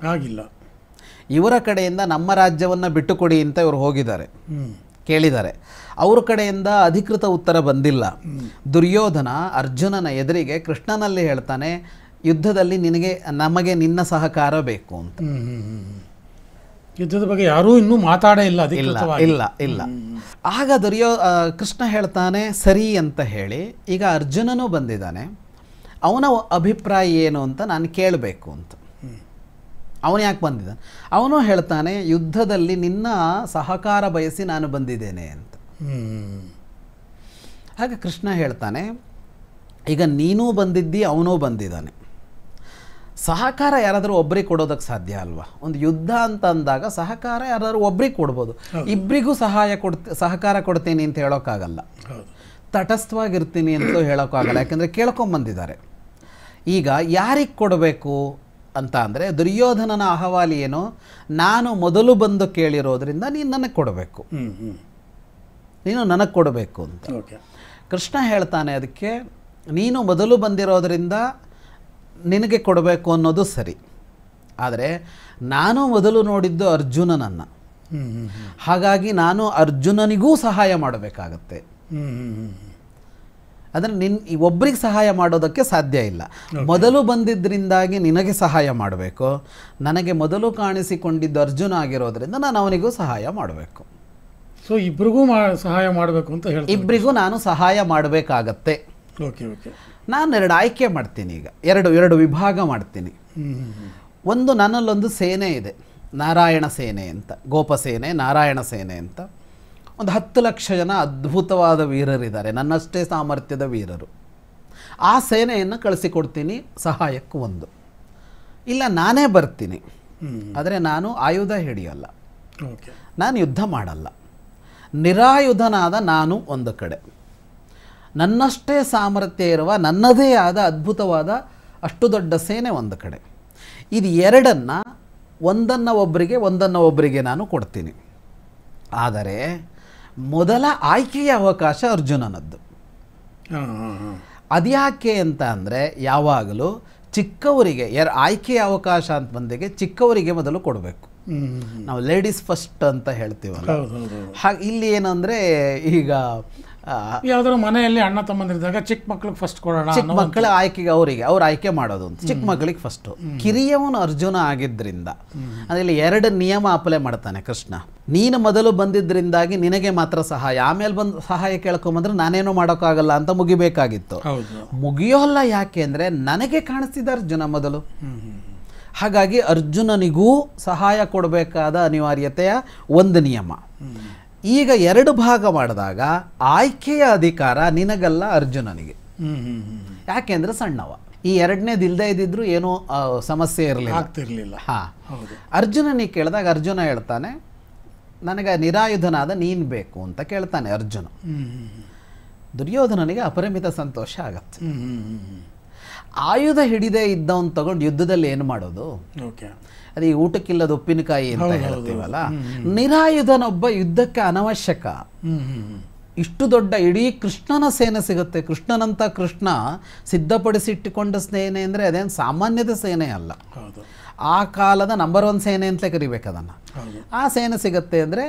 ಇವರ ಕಡೆಯಿಂದ ನಮ್ಮ ರಾಜ್ಯವನ್ನು ಬಿಟ್ಟುಕೊಡಿ ಅಂತ ಇವರು ಹೋಗಿದ್ದಾರೆ, ಕೇಳಿದ್ದಾರೆ. ಅವ್ರ ಕಡೆಯಿಂದ ಅಧಿಕೃತ ಉತ್ತರ ಬಂದಿಲ್ಲ. ದುರ್ಯೋಧನ ಅರ್ಜುನನ ಎದುರಿಗೆ ಕೃಷ್ಣನಲ್ಲಿ ಹೇಳ್ತಾನೆ, ಯುದ್ಧದಲ್ಲಿ ನಮಗೆ ನಿನ್ನ ಸಹಕಾರ ಬೇಕು ಅಂತ. ಯುದ್ಧದ ಬಗ್ಗೆ ಯಾರೂ ಇನ್ನೂ ಮಾತಾಡೇ ಇಲ್ಲ. ಇಲ್ಲ. ಆಗ ಕೃಷ್ಣ ಹೇಳ್ತಾನೆ ಸರಿ ಅಂತ ಹೇಳಿ, ಈಗ ಅರ್ಜುನನೂ ಬಂದಿದ್ದಾನೆ, ಅವನ ಅಭಿಪ್ರಾಯ ಏನು ಅಂತ ನಾನು ಕೇಳಬೇಕು ಅಂತ. ಅವನು ಯಾಕೆ ಬಂದಿದ್ದಾನೆ? ಅವನು ಹೇಳ್ತಾನೆ, ಯುದ್ಧದಲ್ಲಿ ನಿನ್ನ ಸಹಕಾರ ಬಯಸಿ ನಾನು ಬಂದಿದ್ದೇನೆ ಅಂತ. ಹಾಗೆ ಕೃಷ್ಣ ಹೇಳ್ತಾನೆ, ಈಗ ನೀನೂ ಬಂದಿದ್ದಿ, ಅವನೂ ಬಂದಿದ್ದಾನೆ. ಸಹಕಾರ ಯಾರಾದರೂ ಒಬ್ಬರಿಗೆ ಕೊಡೋದಕ್ಕೆ ಸಾಧ್ಯ ಅಲ್ವಾ? ಒಂದು ಯುದ್ಧ ಅಂತ ಅಂದಾಗ ಸಹಕಾರ ಯಾರಾದರೂ ಒಬ್ರಿಗೆ ಕೊಡ್ಬೋದು, ಇಬ್ಬರಿಗೂ ಸಹಕಾರ ಕೊಡ್ತೀನಿ ಅಂತ ಹೇಳೋಕ್ಕಾಗಲ್ಲ, ತಟಸ್ಥವಾಗಿರ್ತೀನಿ ಅಂತಲೂ ಹೇಳೋಕ್ಕಾಗಲ್ಲ. ಯಾಕೆಂದರೆ ಕೇಳ್ಕೊಂಬಂದಿದ್ದಾರೆ. ಈಗ ಯಾರಿಗೆ ಕೊಡಬೇಕು ಅಂತ ಅಂದರೆ, ದುರ್ಯೋಧನನ ಅಹವಾಲಿ ಏನು, ನಾನು ಮೊದಲು ಬಂದು ಕೇಳಿರೋದ್ರಿಂದ ನೀನು ನನಗೆ ಕೊಡಬೇಕು, ನೀನು ನನಗೆ ಕೊಡಬೇಕು ಅಂತ. ಕೃಷ್ಣ ಹೇಳ್ತಾನೆ ಅದಕ್ಕೆ, ನೀನು ಮೊದಲು ಬಂದಿರೋದ್ರಿಂದ ನಿನಗೆ ಕೊಡಬೇಕು ಅನ್ನೋದು ಸರಿ, ಆದರೆ ನಾನು ಮೊದಲು ನೋಡಿದ್ದು ಅರ್ಜುನನನ್ನು, ಹಾಗಾಗಿ ನಾನು ಅರ್ಜುನನಿಗೂ ಸಹಾಯ ಮಾಡಬೇಕಾಗತ್ತೆ. ಅಂದರೆ ಒಬ್ಬರಿಗೆ ಸಹಾಯ ಮಾಡೋದಕ್ಕೆ ಸಾಧ್ಯ ಇಲ್ಲ. ಮೊದಲು ಬಂದಿದ್ದರಿಂದಾಗಿ ನಿನಗೆ ಸಹಾಯ ಮಾಡಬೇಕು, ನನಗೆ ಮೊದಲು ಕಾಣಿಸಿಕೊಂಡಿದ್ದು ಅರ್ಜುನ ಆಗಿರೋದ್ರಿಂದ ನಾನು ಅವನಿಗೂ ಸಹಾಯ ಮಾಡಬೇಕು. ಸೊ ಇಬ್ಬರಿಗೂ ಸಹಾಯ ಮಾಡಬೇಕು ಅಂತ ಹೇಳಿ ಇಬ್ಬರಿಗೂ ನಾನು ಸಹಾಯ ಮಾಡಬೇಕಾಗತ್ತೆ. ನಾನು ಎರಡು ಆಯ್ಕೆ ಮಾಡ್ತೀನಿ. ಈಗ ಎರಡು ವಿಭಾಗ ಮಾಡ್ತೀನಿ. ಒಂದು, ನನ್ನಲ್ಲೊಂದು ಸೇನೆ ಇದೆ, ನಾರಾಯಣ ಸೇನೆ ಅಂತ, ಗೋಪಸೇನೆ, ನಾರಾಯಣ ಸೇನೆ ಅಂತ. ಒಂದು 10 ಲಕ್ಷ ಜನ ಅದ್ಭುತವಾದ ವೀರರಿದ್ದಾರೆ, ನನ್ನಷ್ಟೇ ಸಾಮರ್ಥ್ಯದ ವೀರರು. ಆ ಸೇನೆಯನ್ನು ಕಳಿಸಿಕೊಡ್ತೀನಿ ಸಹಾಯಕ್ಕೆ. ಒಂದು ಇಲ್ಲ, ನಾನೇ ಬರ್ತೀನಿ, ಆದರೆ ನಾನು ಆಯುಧ ಹಿಡಿಯಲ್ಲ, ನಾನು ಯುದ್ಧ ಮಾಡಲ್ಲ. ನಿರಾಯುಧನಾದ ನಾನು ಒಂದು ಕಡೆ, ನನ್ನಷ್ಟೇ ಸಾಮರ್ಥ್ಯ ಇರುವ ನನ್ನದೇ ಆದ ಅದ್ಭುತವಾದ ಅಷ್ಟು ದೊಡ್ಡ ಸೇನೆ ಒಂದು ಕಡೆ. ಇದು ಎರಡನ್ನು, ಒಂದನ್ನು ಒಬ್ಬರಿಗೆ ನಾನು ಕೊಡ್ತೀನಿ. ಆದರೆ ಮೊದಲ ಆಯ್ಕೆಯ ಅವಕಾಶ ಅರ್ಜುನನದ್ದು. ಅದ್ಯಾಕೆ ಅಂತ ಅಂದರೆ, ಯಾವಾಗಲೂ ಚಿಕ್ಕವರಿಗೆ ಆಯ್ಕೆಯ ಅವಕಾಶ ಅಂತ ಬಂದಿಗೆ ಚಿಕ್ಕವರಿಗೆ ಮೊದಲು ಕೊಡಬೇಕು. ನಾವು ಲೇಡೀಸ್ ಫಸ್ಟ್ ಅಂತ ಹೇಳ್ತೀವಲ್ಲ, ಹಾಗೆ ಇಲ್ಲಿ ಏನಂದರೆ, ಈಗ ಯಾವ್ದಾದ್ರು ಮನೆಯಲ್ಲಿ ಅಣ್ಣ ತಮ್ಮಂದಿರಿದ್ದಾಗ ಚಿಕ್ಕ ಮಕ್ಳಿಗೆ ಫಸ್ಟ್ ಕೊಡೋಣ, ಚಿಕ್ಕ ಮಕ್ಕಳ ಆಯ್ಕೆಗೆ ಅವ್ರು ಆಯ್ಕೆ ಮಾಡೋದು ಅಂತ, ಚಿಕ್ಕ ಮಕ್ಕಳಿಗೆ ಫಸ್ಟು. ಕಿರಿಯವನು ಅರ್ಜುನ ಆಗಿದ್ದರಿಂದ ಅದರಲ್ಲಿ 2 ನಿಯಮ ಅಪ್ಲೈ ಮಾಡ್ತಾನೆ ಕೃಷ್ಣ. ನೀನು ಮೊದಲು ಬಂದಿದ್ದರಿಂದಾಗಿ ನಿನಗೆ ಮಾತ್ರ ಸಹಾಯ, ಆಮೇಲೆ ಬಂದು ಸಹಾಯ ಕೇಳ್ಕೊಂಬಂದ್ರೆ ನಾನೇನೋ ಮಾಡೋಕ್ಕಾಗಲ್ಲ ಅಂತ ಮುಗಿಬೇಕಾಗಿತ್ತು. ಮುಗಿಯೋಲ್ಲ. ಯಾಕೆ ಅಂದರೆ ನನಗೆ ಕಾಣಿಸ್ತಿದ್ದ ಅರ್ಜುನ ಮೊದಲು, ಹಾಗಾಗಿ ಅರ್ಜುನನಿಗೂ ಸಹಾಯ ಕೊಡಬೇಕಾದ ಅನಿವಾರ್ಯತೆಯ ಒಂದು ನಿಯಮ. ಈಗ 2 ಭಾಗ ಮಾಡಿದಾಗ ಆಯ್ಕೆಯ ಅಧಿಕಾರ ನಿನಗಲ್ಲ, ಅರ್ಜುನನಿಗೆ. ಯಾಕೆಂದ್ರೆ ಸಣ್ಣವ. ಈ ಎರಡನೇದು ಇಲ್ಲದೆ ಇದ್ದಿದ್ರು ಏನೋ ಸಮಸ್ಯೆ ಇರಲಿಲ್ಲ. ಅರ್ಜುನನಿಗೆ ಕೇಳಿದಾಗ ಅರ್ಜುನ ಹೇಳ್ತಾನೆ, ನನಗೆ ನಿರಾಯುಧನಾದ ನೀನು ಬೇಕು ಅಂತ ಕೇಳ್ತಾನೆ ಅರ್ಜುನ. ದುರ್ಯೋಧನನಿಗೆ ಅಪರಿಮಿತ ಸಂತೋಷ ಆಗತ್ತೆ. ಆಯುಧ ಹಿಡಿದೇ ಇದ್ದವನು ತಗೊಂಡು ಯುದ್ಧದಲ್ಲಿ ಏನು ಮಾಡೋದು? ಅದೇ ಊಟಕ್ಕಿಲ್ಲದ ಉಪ್ಪಿನಕಾಯಿ ಅಂತ ಹೇಳ್ತೀವಲ್ಲ, ನಿರಾಯುಧನೊಬ್ಬ ಯುದ್ಧಕ್ಕೆ ಅನವಶ್ಯಕ. ಇಷ್ಟು ದೊಡ್ಡ ಇಡೀ ಕೃಷ್ಣನ ಸೇನೆ ಸಿಗುತ್ತೆ. ಕೃಷ್ಣನಂತ ಕೃಷ್ಣ ಸಿದ್ಧಪಡಿಸಿಟ್ಟುಕೊಂಡ ಸೇನೆ ಅಂದರೆ ಅದೇನು ಸಾಮಾನ್ಯದ ಸೇನೆ ಅಲ್ಲ, ಆ ಕಾಲದ ನಂಬರ್ 1 ಸೇನೆ ಅಂತಲೇ ಕರಿಬೇಕು ಅದನ್ನು. ಆ ಸೇನೆ ಸಿಗುತ್ತೆ ಅಂದರೆ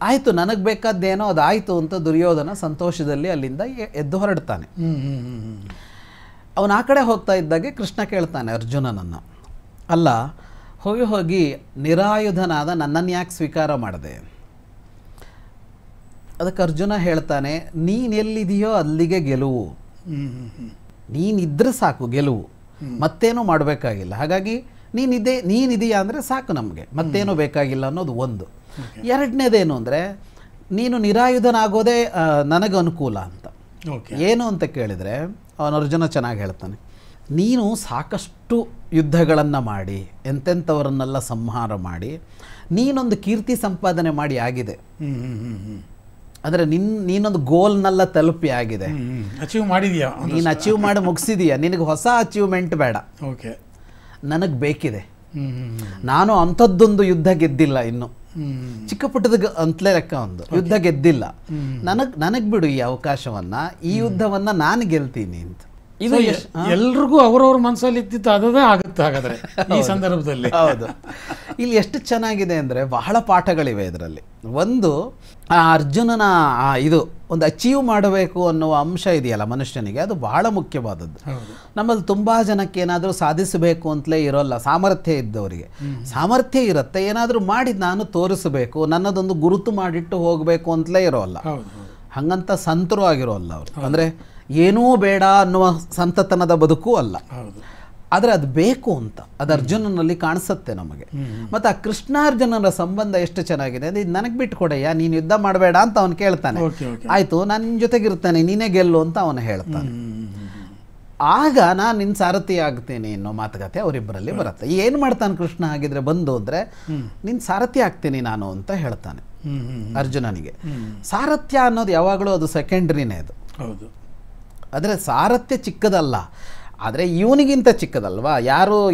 ಆಯಿತು, ನನಗೆ ಬೇಕಾದ್ದೇನೋ ಅದಾಯಿತು ಅಂತ ದುರ್ಯೋಧನ ಸಂತೋಷದಲ್ಲಿ ಅಲ್ಲಿಂದ ಎದ್ದು ಹೊರಡ್ತಾನೆ. ಅವನು ಆ ಕಡೆ ಹೋಗ್ತಾ ಇದ್ದಾಗೆ ಕೃಷ್ಣ ಕೇಳ್ತಾನೆ ಅರ್ಜುನನನ್ನು, ಅಲ್ಲ ಹೋಗಿ ನಿರಾಯುಧನಾದ ನನ್ನನ್ನು ಯಾಕೆ ಸ್ವೀಕಾರ ಮಾಡಿದೆ? ಅದಕ್ಕೆ ಅರ್ಜುನ ಹೇಳ್ತಾನೆ, ನೀನೆಲ್ಲಿದೆಯೋ ಅಲ್ಲಿಗೆ ಗೆಲುವು, ನೀನಿದ್ರೆ ಸಾಕು ಗೆಲುವು, ಮತ್ತೇನೂ ಮಾಡಬೇಕಾಗಿಲ್ಲ. ಹಾಗಾಗಿ ನೀನಿದೆಯಾ ಅಂದರೆ ಸಾಕು, ನಮಗೆ ಮತ್ತೇನೂ ಬೇಕಾಗಿಲ್ಲ ಅನ್ನೋದು ಒಂದು. ಎರಡನೇದೇನು ಅಂದರೆ, ನೀನು ನಿರಾಯುಧನಾಗೋದೇ ನನಗೆ ಅನುಕೂಲ ಅಂತ. ಏನು ಅಂತ ಕೇಳಿದರೆ ಅವನು ಅರ್ಜುನ ಚೆನ್ನಾಗಿ ಹೇಳ್ತಾನೆ, ನೀನು ಸಾಕಷ್ಟು ಯುದ್ಧಗಳನ್ನು ಮಾಡಿ ಎಂತೆಂಥವರನ್ನೆಲ್ಲ ಸಂಹಾರ ಮಾಡಿ ನೀನೊಂದು ಕೀರ್ತಿ ಸಂಪಾದನೆ ಮಾಡಿ ಆಗಿದೆ. ಅಂದರೆ ನೀನೊಂದು ಗೋಲ್ನೆಲ್ಲ ತಲುಪಿ ಆಗಿದೆ, ಅಚೀವ್ ಮಾಡಿದೀಯಾ, ನೀನು ಅಚೀವ್ ಮಾಡಿ ಮುಗಿಸಿದೀಯಾ. ನಿನಗೆ ಹೊಸ ಅಚೀವ್ಮೆಂಟ್ ಬೇಡ, ನನಗೆ ಬೇಕಿದೆ. ನಾನು ಅಂಥದ್ದೊಂದು ಯುದ್ಧ ಗೆದ್ದಿಲ್ಲ ಇನ್ನು, ಚಿಕ್ಕ ಪುಟ್ಟದ ಅಂತಲೇ ಲೆಕ್ಕ ಒಂದು ಯುದ್ಧ ಗೆದ್ದಿಲ್ಲ. ನನಗೆ ಬಿಡು ಈ ಅವಕಾಶವನ್ನ, ಈ ಯುದ್ಧವನ್ನ ನಾನು ಗೆಲ್ತೀನಿ ಅಂತ. ಇದು ಎಲ್ರಿಗೂ ಅವ್ರವ್ರ ಮನಸ್ಸಲ್ಲಿ ಇದ್ದಿತ್ತು ಅದೇ ಆಗುತ್ತೆ ಹಾಗಾದ್ರೆ ಈ ಸಂದರ್ಭದಲ್ಲಿ. ಹೌದು, ಇಲ್ಲಿ ಎಷ್ಟು ಚೆನ್ನಾಗಿದೆ ಅಂದರೆ ಬಹಳ ಪಾಠಗಳಿವೆ ಇದರಲ್ಲಿ. ಒಂದು, ಆ ಅರ್ಜುನನ ಇದು ಒಂದು ಅಚೀವ್ ಮಾಡಬೇಕು ಅನ್ನುವ ಅಂಶ ಇದೆಯಲ್ಲ ಮನುಷ್ಯನಿಗೆ, ಅದು ಬಹಳ ಮುಖ್ಯವಾದದ್ದು. ನಮ್ಮಲ್ಲಿ ತುಂಬ ಜನಕ್ಕೆ ಏನಾದರೂ ಸಾಧಿಸಬೇಕು ಅಂತಲೇ ಇರೋಲ್ಲ. ಸಾಮರ್ಥ್ಯ ಇದ್ದವರಿಗೆ ಸಾಮರ್ಥ್ಯ ಇರುತ್ತೆ, ಏನಾದರೂ ಮಾಡಿ ನಾನು ತೋರಿಸಬೇಕು, ನನ್ನದೊಂದು ಗುರುತು ಮಾಡಿಟ್ಟು ಹೋಗಬೇಕು ಅಂತಲೇ ಇರೋಲ್ಲ. ಹಂಗಂತ ಸಂತರು ಆಗಿರೋಲ್ಲ ಅವರು. ಅಂದರೆ ಏನೂ ಬೇಡ ಅನ್ನುವ ಸಂತತನದ ಬದುಕು ಅಲ್ಲ. ಆದರೆ ಅದು ಬೇಕು ಅಂತ ಅದು ಅರ್ಜುನನಲ್ಲಿ ಕಾಣಿಸುತ್ತೆ ನಮಗೆ. ಮತ್ತು ಆ ಕೃಷ್ಣಾರ್ಜುನರ ಸಂಬಂಧ ಎಷ್ಟು ಚೆನ್ನಾಗಿದೆ ಅಂದರೆ, ಇದು ನನಗೆ ಬಿಟ್ಟು ಕೊಡಯ್ಯ, ನೀನು ಯುದ್ಧ ಮಾಡಬೇಡ ಅಂತ ಅವನು ಕೇಳ್ತಾನೆ. ಆಯಿತು, ನಾನು ನಿನ್ನ ಜೊತೆಗಿರ್ತಾನೆ, ನೀನೇ ಗೆಲ್ಲು ಅಂತ ಅವನು ಹೇಳ್ತಾನೆ. ಆಗ ನಾನು ನಿನ್ನ ಸಾರಥಿ ಆಗ್ತೀನಿ ಅನ್ನೋ ಮಾತುಕತೆ ಅವರಿಬ್ಬರಲ್ಲಿ ಬರುತ್ತೆ. ಏನು ಮಾಡ್ತಾನೆ ಕೃಷ್ಣ ಹಾಗಿದ್ರೆ ಬಂದು ಅಂದರೆ, ನಿನ್ನ ಸಾರಥಿ ಆಗ್ತೀನಿ ನಾನು ಅಂತ ಹೇಳ್ತಾನೆ ಅರ್ಜುನನಿಗೆ. ಸಾರಥ್ಯ ಅನ್ನೋದು ಯಾವಾಗಲೂ ಅದು ಸೆಕೆಂಡ್ರಿನೇ. ಅದು ಹೌದು, ಆದರೆ ಸಾರಥ್ಯ ಚಿಕ್ಕದಲ್ಲ, ಆದರೆ ಇವನಿಗಿಂತ ಚಿಕ್ಕದಲ್ವಾ.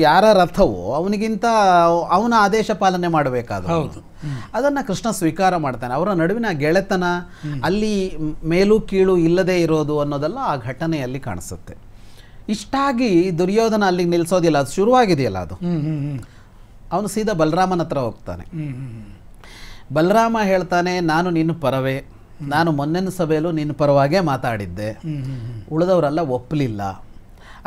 ಯಾರ ರಥವೋ ಅವನಿಗಿಂತ ಅವನ ಆದೇಶ ಪಾಲನೆ ಮಾಡಬೇಕಾದ, ಅದನ್ನು ಕೃಷ್ಣ ಸ್ವೀಕಾರ ಮಾಡ್ತಾನೆ. ಅವರ ನಡುವಿನ ಗೆಳೆತನ, ಅಲ್ಲಿ ಮೇಲು ಕೀಳು ಇಲ್ಲದೆ ಇರೋದು ಅನ್ನೋದೆಲ್ಲ ಆ ಘಟನೆಯಲ್ಲಿ ಕಾಣಿಸುತ್ತೆ. ಇಷ್ಟಾಗಿ ದುರ್ಯೋಧನ ಅಲ್ಲಿಗೆ ನಿಲ್ಲಿಸೋದಿಲ್ಲ, ಅದು ಶುರುವಾಗಿದೆಯಲ್ಲ ಅದು. ಅವನು ಸೀದಾ ಬಲರಾಮನ ಹತ್ರ ಹೋಗ್ತಾನೆ. ಬಲರಾಮ ಹೇಳ್ತಾನೆ, ನಾನು ನಿನ್ನ ಪರವೇ, ನಾನು ಮೊನ್ನೆನ ಸಭೆಯಲ್ಲೂ ನಿನ್ನ ಪರವಾಗೇ ಮಾತಾಡಿದ್ದೆ, ಉಳಿದವರೆಲ್ಲ ಒಪ್ಪಲಿಲ್ಲ.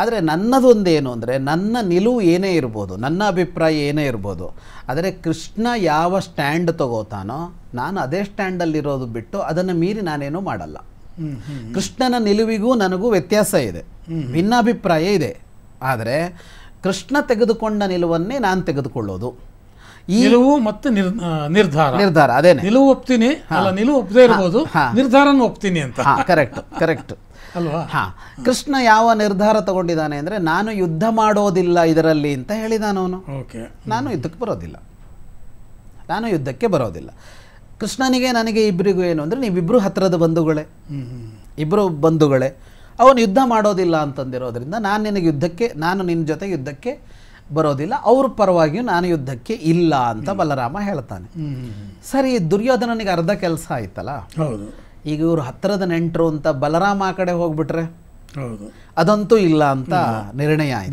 ಆದರೆ ನನ್ನದೊಂದೇನು ಅಂದರೆ, ನನ್ನ ನಿಲುವು ಏನೇ ಇರ್ಬೋದು, ನನ್ನ ಅಭಿಪ್ರಾಯ ಏನೇ ಇರ್ಬೋದು, ಆದರೆ ಕೃಷ್ಣ ಯಾವ ಸ್ಟ್ಯಾಂಡ್ ತಗೋತಾನೋ ನಾನು ಅದೇ ಸ್ಟ್ಯಾಂಡಲ್ಲಿರೋದು ಬಿಟ್ಟು ಅದನ್ನು ಮೀರಿ ನಾನೇನೂ ಮಾಡಲ್ಲ. ಕೃಷ್ಣನ ನಿಲುವಿಗೂ ನನಗೂ ವ್ಯತ್ಯಾಸ ಇದೆ, ಭಿನ್ನಾಭಿಪ್ರಾಯ ಇದೆ. ಆದರೆ ಕೃಷ್ಣ ತೆಗೆದುಕೊಂಡ ನಿಲುವನ್ನೇ ನಾನು ತೆಗೆದುಕೊಳ್ಳೋದು. ಈ ನಿಲುವು ಮತ್ತು ನಿರ್ಧಾರ ಅದೇನೆ. ನಿಲುವು ಒಪ್ತೀನಿ ಅಲ್ಲ, ನಿಲುವು ಒಪ್ಪದೇ ಇರ್ಬೋದು, ನಿರ್ಧಾರನೂ ಒಪ್ತೀನಿ ಅಂತ. ಕರೆಕ್ಟ್ ಅಲ್ವಾ? ಕೃಷ್ಣ ಯಾವ ನಿರ್ಧಾರ ತಗೊಂಡಿದ್ದಾನೆ ಅಂದರೆ, ನಾನು ಯುದ್ಧ ಮಾಡೋದಿಲ್ಲ ಇದರಲ್ಲಿ ಅಂತ ಹೇಳಿದಾನವನು. ನಾನು ಯುದ್ಧಕ್ಕೆ ಬರೋದಿಲ್ಲ. ಕೃಷ್ಣನಿಗೆ ನನಗೆ ಇಬ್ಬರಿಗೂ ಏನು ಅಂದರೆ, ನೀವಿಬ್ಬರು ಹತ್ತಿರದ ಬಂಧುಗಳೇ, ಇಬ್ಬರು ಬಂಧುಗಳೇ. ಅವನು ಯುದ್ಧ ಮಾಡೋದಿಲ್ಲ ಅಂತಂದಿರೋದ್ರಿಂದ ನಾನು ನಿನ್ನ ಜೊತೆ ಯುದ್ಧಕ್ಕೆ ಬರೋದಿಲ್ಲ, ಅವ್ರ ಪರವಾಗಿಯೂ ನಾನು ಯುದ್ಧಕ್ಕೆ ಇಲ್ಲ ಅಂತ ಬಲರಾಮ ಹೇಳ್ತಾನೆ. ಸರಿ, ದುರ್ಯೋಧನನಿಗೆ ಅರ್ಧ ಕೆಲಸ ಆಯ್ತಲ್ಲ. ಈಗ ಇವರು ಹತ್ತಿರದ ನೆಂಟರು ಅಂತ ಬಲರಾಮ ಆ ಕಡೆ ಹೋಗ್ಬಿಟ್ರೆ ಅದಂತೂ ಇಲ್ಲ ಅಂತ ನಿರ್ಣಯ ಆಯ್ತು.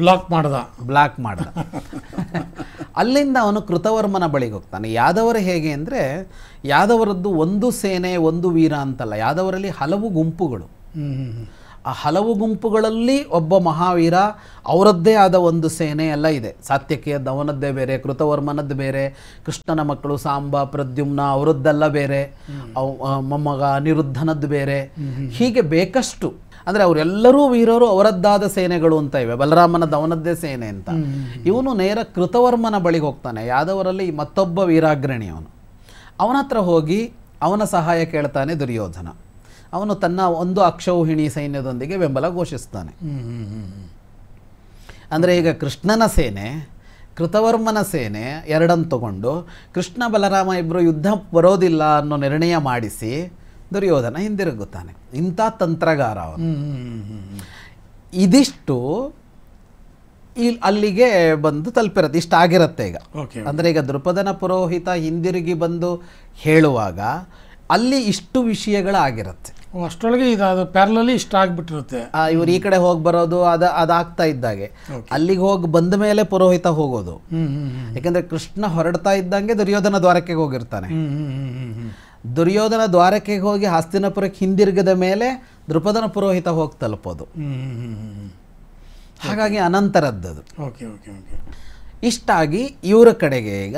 ಬ್ಲಾಕ್ ಮಾಡ್ದ. ಅಲ್ಲಿಂದ ಅವನು ಕೃತವರ್ಮನ ಬಳಿಗೆ ಹೋಗ್ತಾನೆ. ಯಾದವರು ಹೇಗೆ ಅಂದರೆ, ಯಾದವರದ್ದು ಒಂದು ಸೇನೆ ಒಂದು ವೀರ ಅಂತಲ್ಲ, ಯಾದವರಲ್ಲಿ ಹಲವು ಗುಂಪುಗಳು. ಆ ಹಲವು ಗುಂಪುಗಳಲ್ಲಿ ಒಬ್ಬ ಮಹಾವೀರ, ಅವರದ್ದೇ ಆದ ಒಂದು ಸೇನೆ ಎಲ್ಲ ಇದೆ. ಸಾತ್ಯಕಿಯದ್ದು ಅವನದ್ದೇ ಬೇರೆ, ಕೃತವರ್ಮನದ್ದು ಬೇರೆ, ಕೃಷ್ಣನ ಮಕ್ಕಳು ಸಾಂಬ ಪ್ರದ್ಯುಮ್ನ ಅವರದ್ದೆಲ್ಲ ಬೇರೆ, ಮೊಮ್ಮಗ ಅನಿರುದ್ಧನದ್ದು ಬೇರೆ. ಹೀಗೆ ಬೇಕಷ್ಟು, ಅಂದರೆ ಅವರೆಲ್ಲರೂ ವೀರರು, ಅವರದ್ದಾದ ಸೇನೆಗಳು ಅಂತ ಇವೆ. ಬಲರಾಮನದ್ದು ಅವನದ್ದೇ ಸೇನೆ ಅಂತ. ಇವನು ನೇರ ಕೃತವರ್ಮನ ಬಳಿಗೆ ಹೋಗ್ತಾನೆ. ಯಾದವರಲ್ಲಿ ಮತ್ತೊಬ್ಬ ವೀರಾಗ್ರಣಿ ಅವನು. ಅವನ ಹತ್ರ ಹೋಗಿ ಅವನ ಸಹಾಯ ಕೇಳ್ತಾನೆ ದುರ್ಯೋಧನ. ಅವನು ತನ್ನ ಒಂದು ಅಕ್ಷೌಹಿಣಿ ಸೈನ್ಯದೊಂದಿಗೆ ಬೆಂಬಲ ಘೋಷಿಸ್ತಾನೆ. ಅಂದರೆ ಈಗ ಕೃಷ್ಣನ ಸೇನೆ, ಕೃತವರ್ಮನ ಸೇನೆ ಎರಡನ್ನು ತಗೊಂಡು ಕೃಷ್ಣ ಬಲರಾಮ ಇಬ್ಬರು ಯುದ್ಧ ಬರೋದಿಲ್ಲ ಅನ್ನೋ ನಿರ್ಣಯ ಮಾಡಿಸಿ ದುರ್ಯೋಧನ ಹಿಂದಿರುಗುತ್ತಾನೆ. ಇಂಥ ತಂತ್ರಗಾರ ಅವನು. ಇದಿಷ್ಟು ಅಲ್ಲಿಗೆ ಬಂದು ತಲುಪಿರುತ್ತೆ. ಇಷ್ಟ ಆಗಿರುತ್ತೆ ಈಗ. ಅಂದರೆ ಈಗ ದೃಪದನ ಪುರೋಹಿತ ಹಿಂದಿರುಗಿ ಬಂದು ಹೇಳುವಾಗ ಅಲ್ಲಿ ಇಷ್ಟು ವಿಷಯಗಳಾಗಿರುತ್ತೆ. ಅಷ್ಟರೊಳಗೆ ಇದು ಪ್ಯಾರಲಲ್ಲಿ ಇಷ್ಟ ಆಗಿಬಿಟ್ಟಿರುತ್ತೆ. ಇವ್ರು ಈ ಕಡೆ ಹೋಗಿ ಬರೋದು ಅದಾಗ್ತಾ ಇದ್ದಾಗೆ ಅಲ್ಲಿಗೆ ಹೋಗಿ ಬಂದ ಮೇಲೆ ಪುರೋಹಿತ ಹೋಗೋದು. ಯಾಕಂದ್ರೆ ಕೃಷ್ಣ ಹೊರಡ್ತಾ ಇದ್ದಂಗೆ ದುರ್ಯೋಧನ ದ್ವಾರಕ್ಕೆ ಹೋಗಿರ್ತಾನೆ. ದುರ್ಯೋಧನ ದ್ವಾರಕ್ಕೆ ಹೋಗಿ ಹಸ್ತಿನಪುರಕ್ಕೆ ಹಿಂದಿರುಗಿದ ಮೇಲೆ ದೃಪದನ ಪುರೋಹಿತ ಹೋಗಿ ತಲುಪೋದು. ಹಾಗಾಗಿ ಅನಂತರದ್ದದು. ಇಷ್ಟಾಗಿ ಇವರ ಕಡೆಗೆ ಈಗ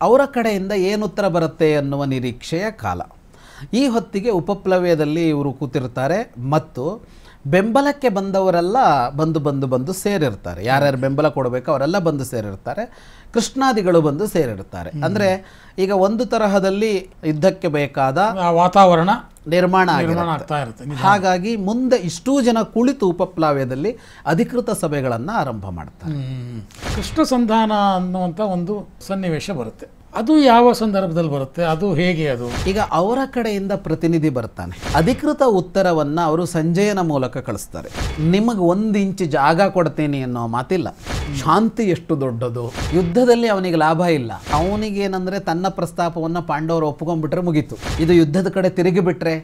ಅವರ ಕಡೆಯಿಂದ ಏನು ಉತ್ತರ ಬರುತ್ತೆ ಅನ್ನುವ ನಿರೀಕ್ಷೆಯ ಕಾಲ. ಈ ಹೊತ್ತಿಗೆ ಉಪಪ್ಲವ್ಯದಲ್ಲಿ ಇವರು ಕೂತಿರ್ತಾರೆ ಮತ್ತು ಬೆಂಬಲಕ್ಕೆ ಬಂದವರೆಲ್ಲ ಬಂದು ಸೇರಿರ್ತಾರೆ. ಯಾರ್ಯಾರು ಬೆಂಬಲ ಕೊಡಬೇಕು ಅವರೆಲ್ಲ ಬಂದು ಸೇರಿರ್ತಾರೆ. ಕೃಷ್ಣಾದಿಗಳು ಬಂದು ಸೇರಿರ್ತಾರೆ. ಅಂದರೆ ಈಗ ಒಂದು ತರಹದಲ್ಲಿ ಯುದ್ಧಕ್ಕೆ ಬೇಕಾದ ವಾತಾವರಣ ನಿರ್ಮಾಣ ಆಗ್ತಾ ಇರುತ್ತೆ. ಹಾಗಾಗಿ ಮುಂದೆ ಇಷ್ಟೂ ಜನ ಕುಳಿತು ಉಪಪ್ಲಾವ್ಯದಲ್ಲಿ ಅಧಿಕೃತ ಸಭೆಗಳನ್ನು ಆರಂಭ ಮಾಡ್ತಾರೆ. ಕೃಷ್ಣ ಸಂಧಾನ ಅನ್ನುವಂಥ ಒಂದು ಸನ್ನಿವೇಶ ಬರುತ್ತೆ. ಅದು ಯಾವ ಸಂದರ್ಭದಲ್ಲಿ ಬರುತ್ತೆ, ಅದು ಹೇಗೆ? ಅದು ಈಗ ಅವರ ಕಡೆಯಿಂದ ಪ್ರತಿನಿಧಿ ಬರ್ತಾನೆ. ಅಧಿಕೃತ ಉತ್ತರವನ್ನು ಅವರು ಸಂಜಯನ ಮೂಲಕ ಕಳಿಸ್ತಾರೆ. ನಿಮಗೆ 1 ಇಂಚ್ ಜಾಗ ಕೊಡ್ತೀನಿ ಅನ್ನೋ ಮಾತಿಲ್ಲ. ಶಾಂತಿ ಎಷ್ಟು ದೊಡ್ಡದು. ಯುದ್ಧದಲ್ಲಿ ಅವನಿಗೆ ಲಾಭ ಇಲ್ಲ. ಅವನಿಗೇನಂದ್ರೆ ತನ್ನ ಪ್ರಸ್ತಾಪವನ್ನು ಪಾಂಡವರು ಒಪ್ಕೊಂಡ್ಬಿಟ್ರೆ ಮುಗೀತು. ಇದು ಯುದ್ಧದ ಕಡೆ ತಿರುಗಿಬಿಟ್ರೆ